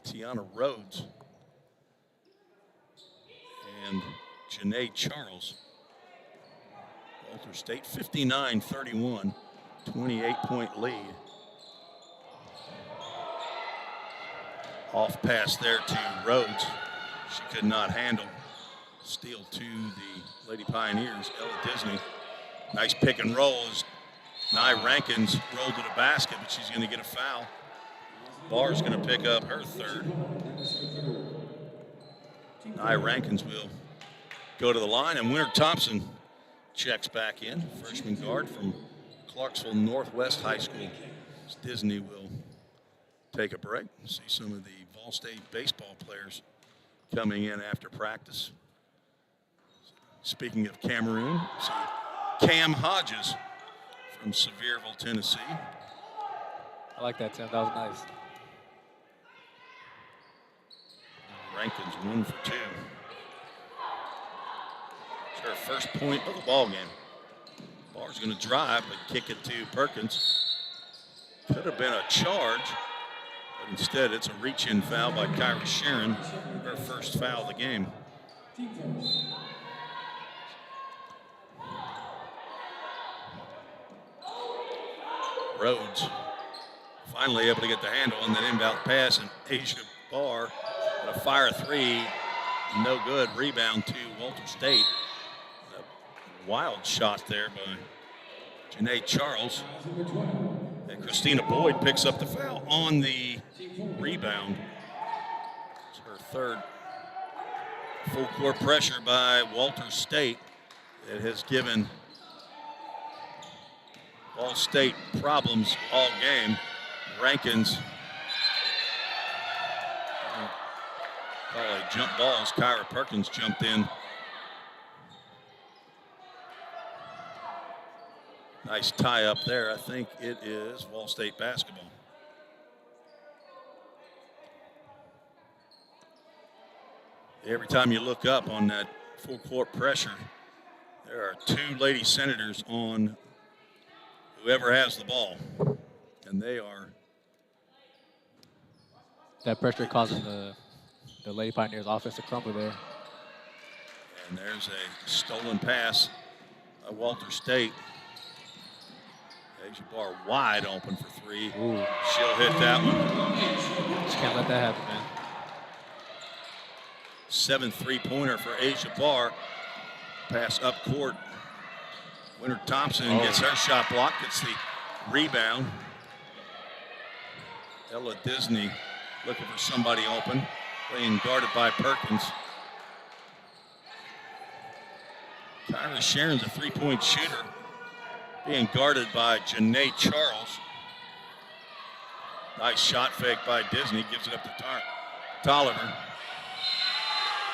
Tiana Rhodes and Janae Charles. Walter State 59-31, 28-point lead. Off pass there to Rhodes. She could not handle. Steal to the Lady Pioneers, Ella Disney. Nice pick and roll as Nye Rankins rolled to the basket, but she's going to get a foul. Barr's going to pick up her third. Nye Rankins will go to the line, and Winter Thompson checks back in. Freshman guard from Clarksville Northwest High School. As Disney will take a break. See some of the Vol State baseball players coming in after practice. Speaking of Cameroon, see Cam Hodges from Sevierville, Tennessee. I like that, Tim. That was nice. Rankins 1 for 2. It's her first point of the ball game. Barr's going to drive, but kick it to Perkins. Could have been a charge, but instead it's a reach-in foul by Kyra Sharon, her first foul of the game. Rhodes finally able to get the handle on that inbound pass, and Asia Barr with a fire three, no good. Rebound to Walter State. A wild shot there by Janae Charles. And Christina Boyd picks up the foul on the rebound. It's her third. Full court pressure by Walter State. It has given Ball State problems all game. Rankins call a jump ball as Kyra Perkins jumped in. Nice tie up there. I think it is Ball State basketball. Every time you look up on that full court pressure, there are two Lady Senators on whoever has the ball, and they are. That pressure causing the Lady Pioneers offense to crumble there. And there's a stolen pass by Walter State. Asia Barr wide open for three. Ooh. She'll hit that one. Just can't let that happen, man. seventh three-pointer for Asia Barr. Pass up court. Winter Thompson gets her shot blocked, gets the rebound. Ella Disney looking for somebody open, being guarded by Perkins. Kyra Sharon's a three-point shooter, being guarded by Janae Charles. Nice shot fake by Disney, gives it up to Tolliver.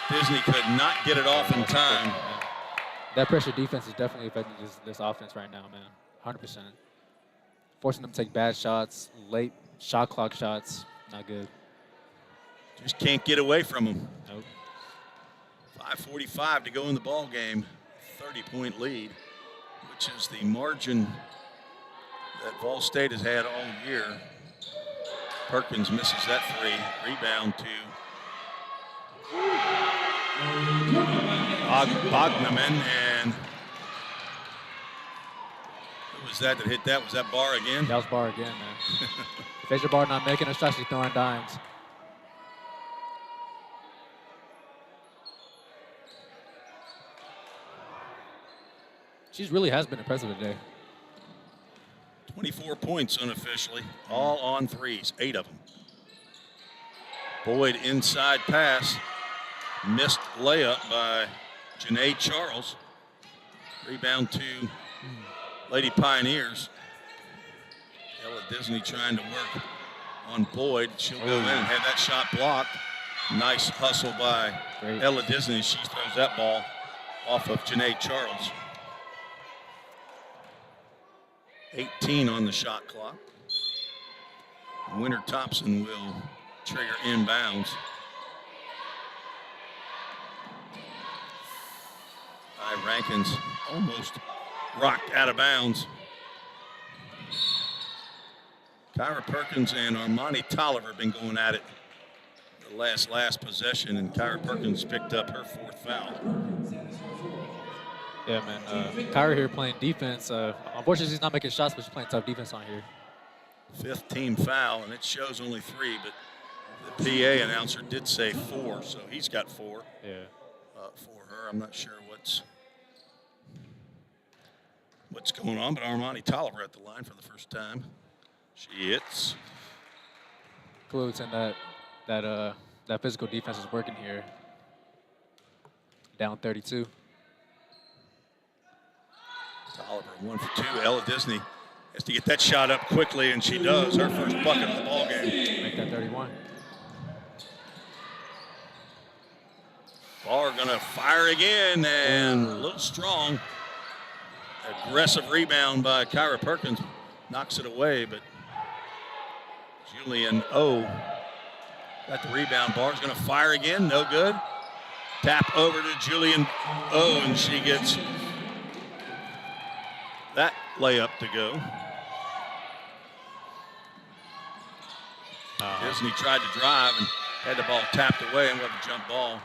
Disney could not get it off in time. That pressure defense is definitely affecting this offense right now, man. 100%. Forcing them to take bad shots, late shot clock shots, not good. Just can't get away from them. Nope. 5:45 to go in the ball game. 30-point lead, which is the margin that Vol State has had all year. Perkins misses that three. Rebound to Bogneman, and who was that hit that? Was that Barr again? That was Barr again, man. If Asia Barr not making a shot, she's throwing dimes. She really has been impressive today. 24 points unofficially, all on threes, 8 of them. Boyd inside pass, missed layup by Janae Charles. Rebound to Lady Pioneers. Ella Disney trying to work on Boyd. She'll go in and have that shot blocked. Nice hustle by Ella Disney. She throws that ball off of Janae Charles. 18 on the shot clock. Winter Thompson will trigger inbounds. Rankins almost rocked out of bounds. Kyra Perkins and Armani Tolliver have been going at it the last possession, and Kyra Perkins picked up her 4th foul. Yeah, man. Kyra here playing defense. Unfortunately, she's not making shots, but she's playing tough defense on here. 5th team foul, and it shows only 3, but the PA announcer did say 4, so he's got 4. Yeah. For her, I'm not sure what's going on, but Armani Tolliver at the line for the first time. She hits. Clues in that physical defense is working here. Down 32. Tolliver 1 for 2. Ella Disney has to get that shot up quickly, and she does. Her first bucket of the ball game. Make that 31. Barr gonna fire again, and a little strong. Aggressive rebound by Kyra Perkins. Knocks it away, but Julian O got the rebound. Barr's gonna fire again, no good. Tap over to Julian O, and she gets that layup to go. Disney tried to drive and had the ball tapped away and with a jump ball.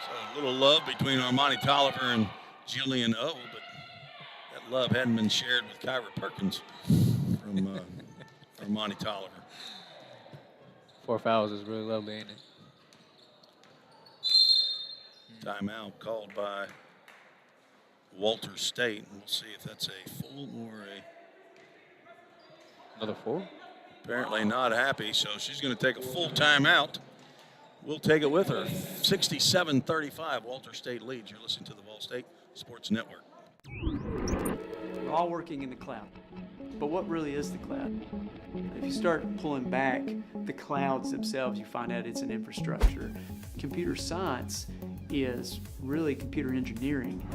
So a little love between Armani Tolliver and Julian O, but that love hadn't been shared with Kyra Perkins from Armani Tolliver. 4 fouls is really lovely, ain't it? Timeout called by Walter State. We'll see if that's a full or another 4. Apparently not happy, so she's going to take a full timeout. We'll take it with her. 67-35, Walter State leads. You're listening to the Vol State Sports Network. We're all working in the cloud. But what really is the cloud? If you start pulling back the clouds themselves, you find out it's an infrastructure. Computer science is really computer engineering.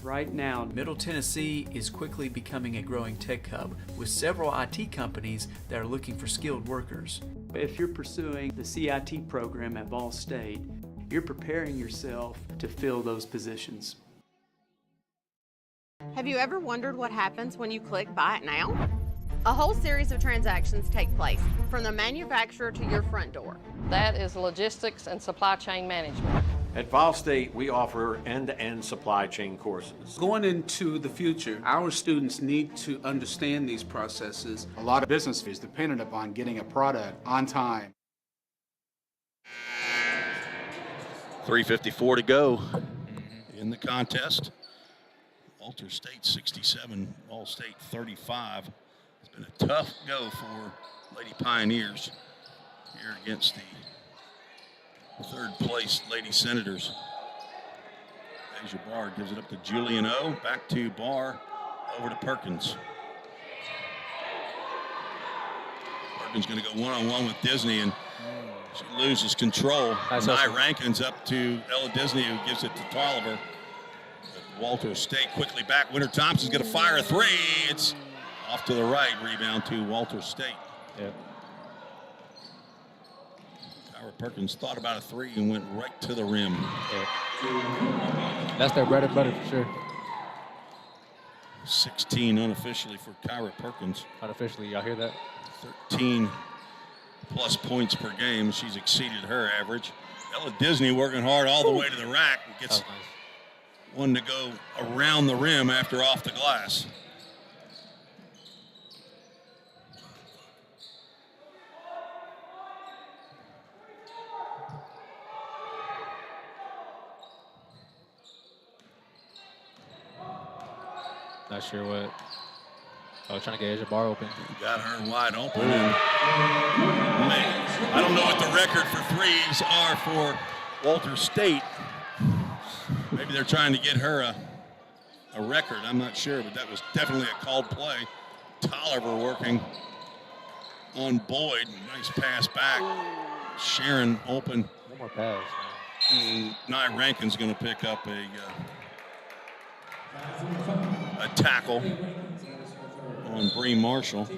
Right now, Middle Tennessee is quickly becoming a growing tech hub with several IT companies that are looking for skilled workers. if you're pursuing the CIT program at Vol State, you're preparing yourself to fill those positions. Have you ever wondered what happens when you click Buy It Now? A whole series of transactions take place, from the manufacturer to your front door. That is logistics and supply chain management. At Vol State, we offer end-to-end supply chain courses. Going into the future, our students need to understand these processes. A lot of business is dependent upon getting a product on time. 3:54 to go in the contest. Walter State 67, Ball State 35. It's been a tough go for Lady Pioneers here against the third place Lady Senators. Asia Barr gives it up to Julian O. Back to Barr, over to Perkins. Perkins going to go one-on-one with Disney, and she loses control. Nye Rankins up to Ella Disney, who gives it to Tolliver. Walter State quickly back. Winter Thompson's going to fire a three. It's off to the right. Rebound to Walter State. Yep. Kyra Perkins thought about a three and went right to the rim. Yeah. That's their bread and butter for sure. 16 unofficially for Kyra Perkins. Unofficially, y'all hear that? 13 plus points per game. She's exceeded her average. Ella Disney working hard all the way to the rack and gets one to go around the rim after off the glass. Not sure what. I was trying to get Asia Barr open. Got her wide open. And I don't know what the record for threes are for Walter State. Maybe they're trying to get her a record. I'm not sure, but that was definitely a called play. Tolliver working on Boyd. Nice pass back. Sharon open. One more pass. And Nye Rankin's going to pick up a tackle on Bree Marshall. I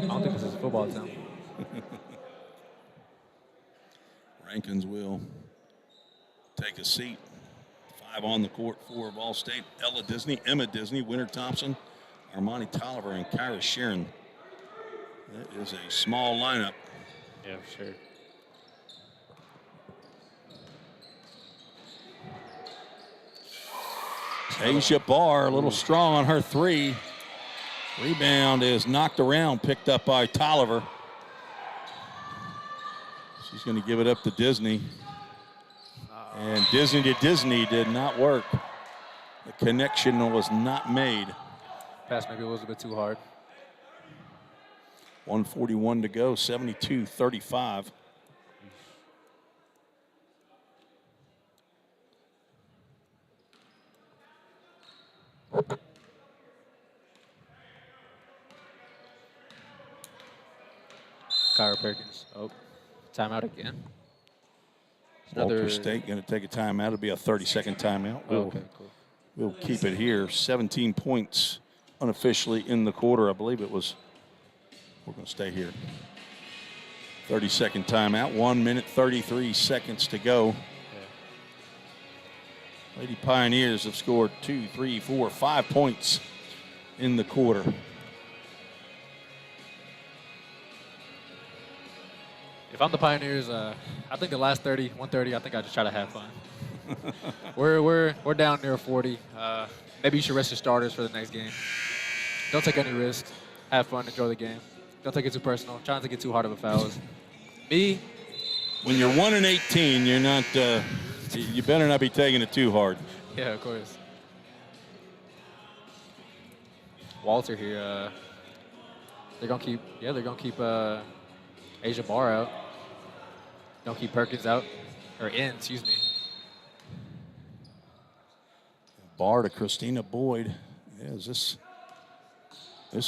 don't think this is a football team. Rankins will take a seat. 5 on the court for Ball State. Ella Disney, Emma Disney, Winter Thompson, Armani Tolliver, and Kyra Sharon. That is a small lineup. Yeah, sure. Asia Barr, a little strong on her three. Rebound is knocked around, picked up by Tolliver. She's going to give it up to Disney. And Disney to Disney did not work. The connection was not made. Pass maybe was a bit too hard. 1:41 to go, 72-35. Kyra Perkins. Oh, timeout again. Walter State going to take a timeout. It'll be a 30-second timeout. Okay, cool. We'll keep it here. 17 points unofficially in the quarter. I believe it was. We're going to stay here. 30-second timeout. 1 minute, 33 seconds to go. Yeah. Lady Pioneers have scored 2, 3, 4, 5 points in the quarter. If I'm the Pioneers, I think the last 130, I think I just try to have fun. we're down near 40. Maybe you should rest your starters for the next game. Don't take any risks. Have fun. Enjoy the game. Don't take it too personal. Try not to get too hard of a fouls. Me. When you're 1-18, you're not. You better not be taking it too hard. Yeah, of course. Walter here. They're gonna keep. Yeah, they're gonna keep Asia Barr out. Don't keep Perkins out, or in, excuse me. Barr to Christina Boyd. Yeah, this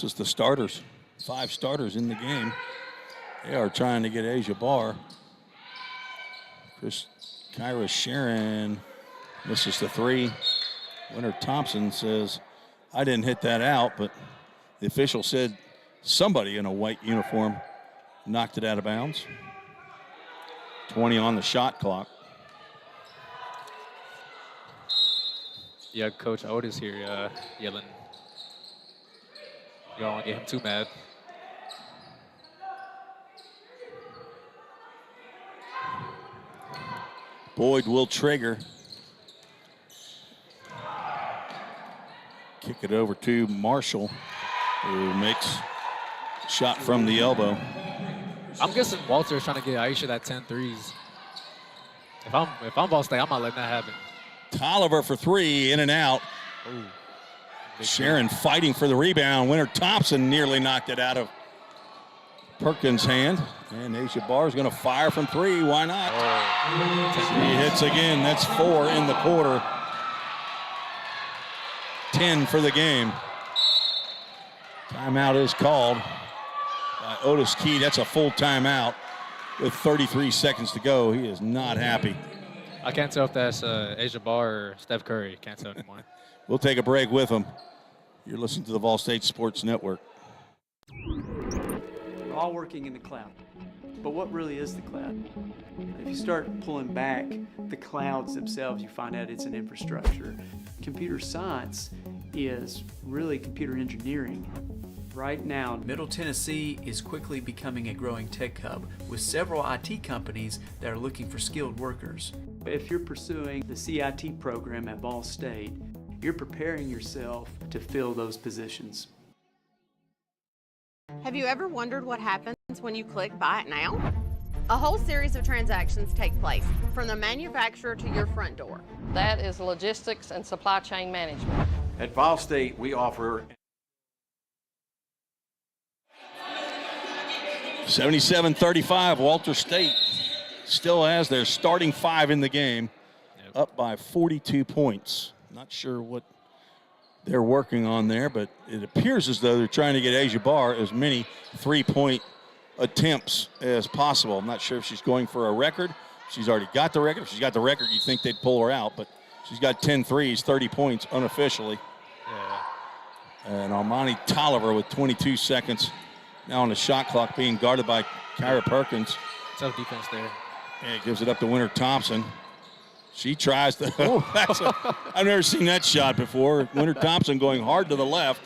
is the starters. 5 starters in the game. They are trying to get Asia Barr. Kyra Sharon misses the 3. Winter Thompson says, I didn't hit that out, but the official said somebody in a white uniform knocked it out of bounds. 20 on the shot clock. Yeah, Coach Otis here yelling. You don't want to get him too mad. Boyd will trigger. Kick it over to Marshall, who makes shot from the elbow. I'm guessing Walter is trying to get Aisha that 10 threes. If I'm Ball State, I'm not letting that happen. Tolliver for three, in and out. Ooh. Sharon fighting for the rebound. Winter Thompson nearly knocked it out of Perkins' hand. And Asia Barr is going to fire from three. Why not? She hits again. That's 4 in the quarter. 10 for the game. Timeout is called by Otis Key. That's a full timeout with 33 seconds to go. He is not happy. I can't tell if that's Asia Barr or Steph Curry. Can't tell anymore. We'll take a break with him. You're listening to the Vol State Sports Network. We're all working in the cloud. But what really is the cloud? If you start pulling back the clouds themselves, you find out it's an infrastructure. Computer science is really computer engineering. Right now, Middle Tennessee is quickly becoming a growing tech hub with several IT companies that are looking for skilled workers. if you're pursuing the CIT program at Vol State, you're preparing yourself to fill those positions. Have you ever wondered what happens when you click Buy It Now? A whole series of transactions take place, from the manufacturer to your front door. That is logistics and supply chain management. At Vol State, we offer 77-35, Walter State still has their starting 5 in the game, up by 42 points. Not sure what they're working on there, but it appears as though they're trying to get Asia Barr as many three-point attempts as possible. I'm not sure if she's going for a record. She's already got the record. If she's got the record, you'd think they'd pull her out, but she's got 10 threes, 30 points unofficially. Yeah. And Armani Tolliver with 22 seconds now on the shot clock, being guarded by Kyra Perkins. Tough defense there. And gives it up to Winter Thompson. She tries to. I've never seen that shot before. Winter Thompson going hard to the left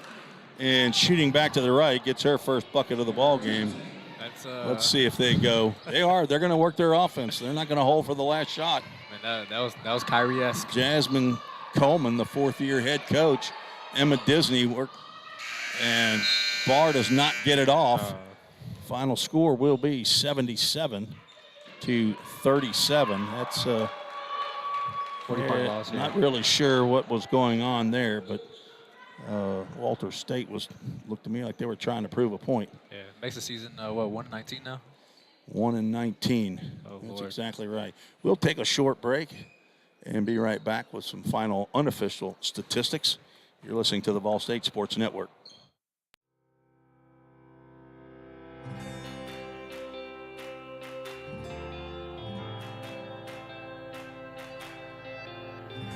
and shooting back to the right, gets her first bucket of the ball game. Let's see if they go. They're going to work their offense. They're not going to hold for the last shot. Man, that was Kyrie-esque. Jasmine Coleman, the fourth-year head coach. Emma Disney worked, and Barr does not get it off. Final score will be 77-37. That's 40-point loss. Not really sure what was going on there, but Walter State looked to me like they were trying to prove a point. Yeah, makes the season 1-19 now. 1-19. Oh, That's Lord. exactly right. We'll take a short break and be right back with some final unofficial statistics. You're listening to the Vol State Sports Network.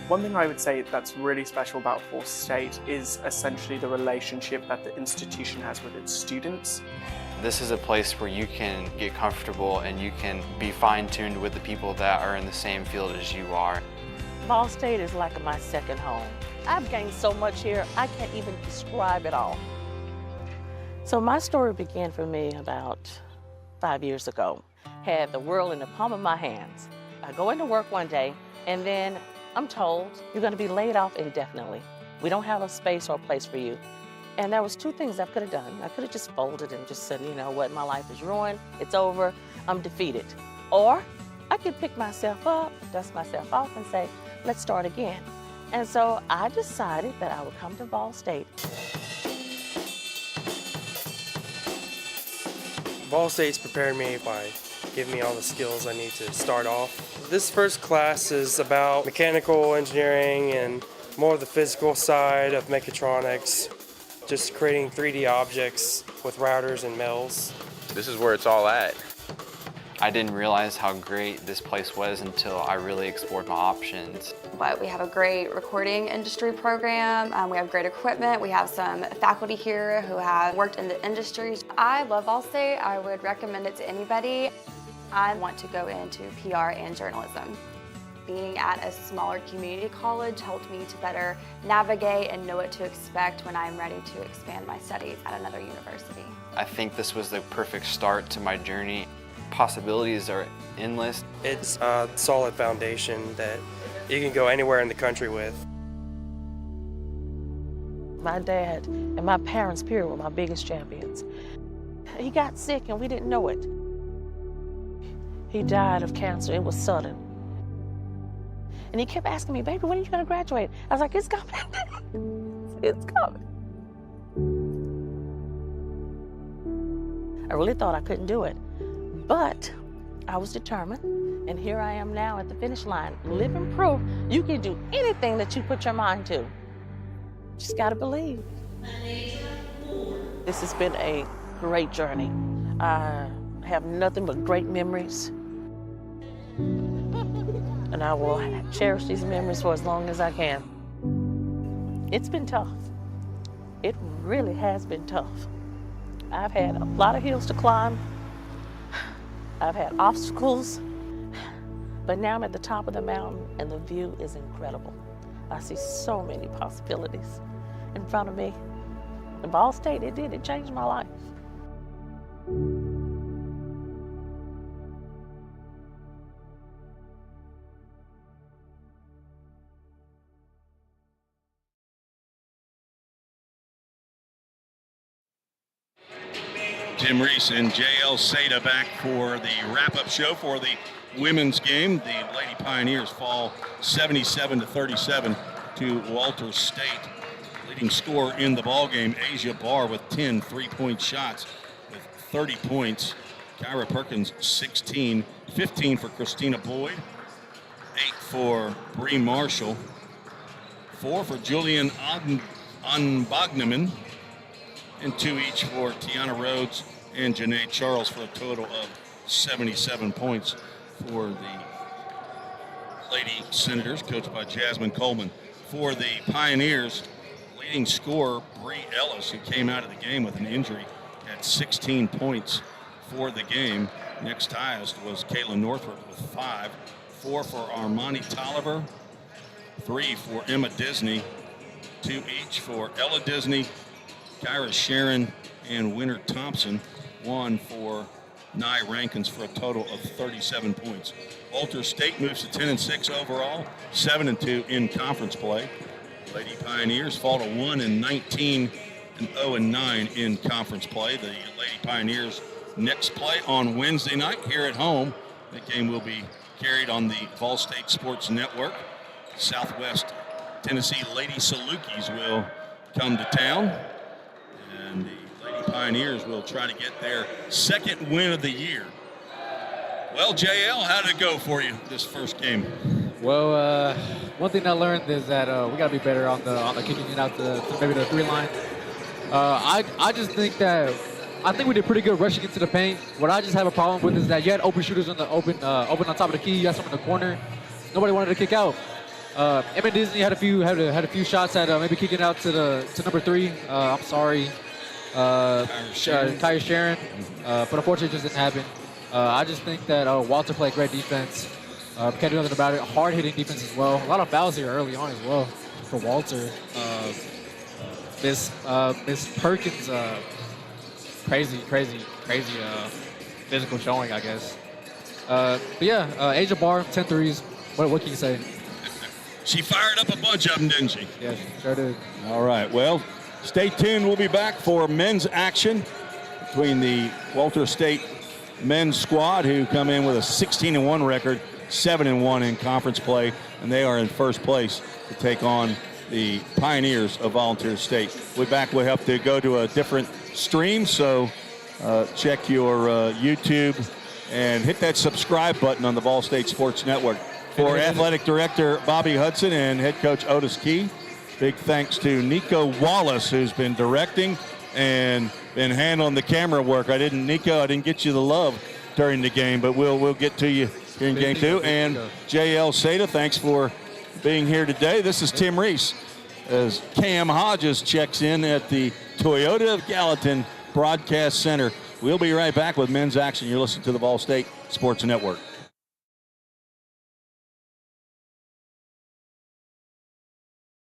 One thing I would say that's really special about Vol State is essentially the relationship that the institution has with its students. This is a place where you can get comfortable and you can be fine-tuned with the people that are in the same field as you are. Vol State is like my second home. I've gained so much here, I can't even describe it all. So my story began for me about 5 years ago. Had the world in the palm of my hands. I go into work one day, and then I'm told you're going to be laid off indefinitely. We don't have a space or a place for you. And there was two things I could have done. I could have just folded and just said, you know what, my life is ruined, it's over, I'm defeated. Or I could pick myself up, dust myself off and say, let's start again. And so I decided that I would come to Vol State. Vol State's prepared me by giving me all the skills I need to start off. This first class is about mechanical engineering and more of the physical side of mechatronics, just creating 3D objects with routers and mills. This is where it's all at. I didn't realize how great this place was until I really explored my options. But we have a great recording industry program. We have great equipment. We have some faculty here who have worked in the industry. I love Vol State. I would recommend it to anybody. I want to go into PR and journalism. Being at a smaller community college helped me to better navigate and know what to expect when I'm ready to expand my studies at another university. I think this was the perfect start to my journey. Possibilities are endless. It's a solid foundation that you can go anywhere in the country with. My dad and my parents, period, were my biggest champions. He got sick and we didn't know it. He died of cancer. It was sudden. And he kept asking me, baby, when are you going to graduate? I was like, it's coming. It's coming. I really thought I couldn't do it, but I was determined, and here I am now at the finish line, living proof you can do anything that you put your mind to. Just gotta believe. This has been a great journey. I have nothing but great memories, and I will cherish these memories for as long as I can. It's been tough. It really has been tough. I've had a lot of hills to climb. I've had obstacles, but now I'm at the top of the mountain and the view is incredible. I see so many possibilities in front of me. And Ball State, it changed my life. Tim Reese and J.L. Seda back for the wrap-up show for the women's game. The Lady Pioneers fall 77-37 to Walter State. Leading scorer in the ballgame, Asia Barr with 10 3-point shots with 30 points. Kyra Perkins, 16, 15 for Christina Boyd, 8 for Bree Marshall, 4 for Julian Anbagneman, and 2 each for Tiana Rhodes and Janae Charles for a total of 77 points for the Lady Senators, coached by Jasmine Coleman. For the Pioneers, leading scorer Bree Ellis, who came out of the game with an injury, had 16 points for the game. Next highest was Kayla Northrup with 5, 4 for Armani Tolliver, 3 for Emma Disney, 2 each for Ella Disney, Kyra Sharon, and Winter Thompson, 1 for Nye Rankins for a total of 37 points. Walter State moves to 10-6 overall, 7-2 in conference play. Lady Pioneers fall to 1-19 and 0-9 in conference play. The Lady Pioneers next play on Wednesday night here at home. That game will be carried on the Vol State Sports Network. Southwest Tennessee Lady Salukis will come to town, and the Lady Pioneers will try to get their second win of the year. Well, JL, how did it go for you this first game? Well, one thing I learned is that we got to be better on the kicking it out to maybe the 3 line. I just think that we did pretty good rushing into the paint. What I just have a problem with is that you had open shooters on the open on top of the key. You had some in the corner. Nobody wanted to kick out. Emma Disney had a few shots at maybe kicking out to number 3. I'm sorry, Kaya Sharon, but unfortunately it just didn't happen. I just think that Walter played great defense. Can't do nothing about it. Hard-hitting defense as well. A lot of fouls here early on as well for Walter. Miss Perkins, crazy physical showing, I guess. But yeah, Asia Barr, 10 threes. What can you say? She fired up a bunch of them, didn't she? Yeah, she sure did. All right, well, stay tuned. We'll be back for men's action between the Walter State men's squad, who come in with a 16-1 record, 7-1 in conference play, and they are in first place to take on the Pioneers of Volunteer State. We'll be back. We'll have to go to a different stream, so check your YouTube and hit that subscribe button on the Vol State Sports Network. For Athletic Director Bobby Hudson and Head Coach Otis Key, big thanks to Nico Wallace, who's been directing and been handling the camera work. Nico, I didn't get you the love during the game, but we'll get to you here in game 2. And J.L. Seda, thanks for being here today. This is Tim Reese as Cam Hodges checks in at the Toyota of Gallatin Broadcast Center. We'll be right back with men's action. You're listening to the Vol State Sports Network.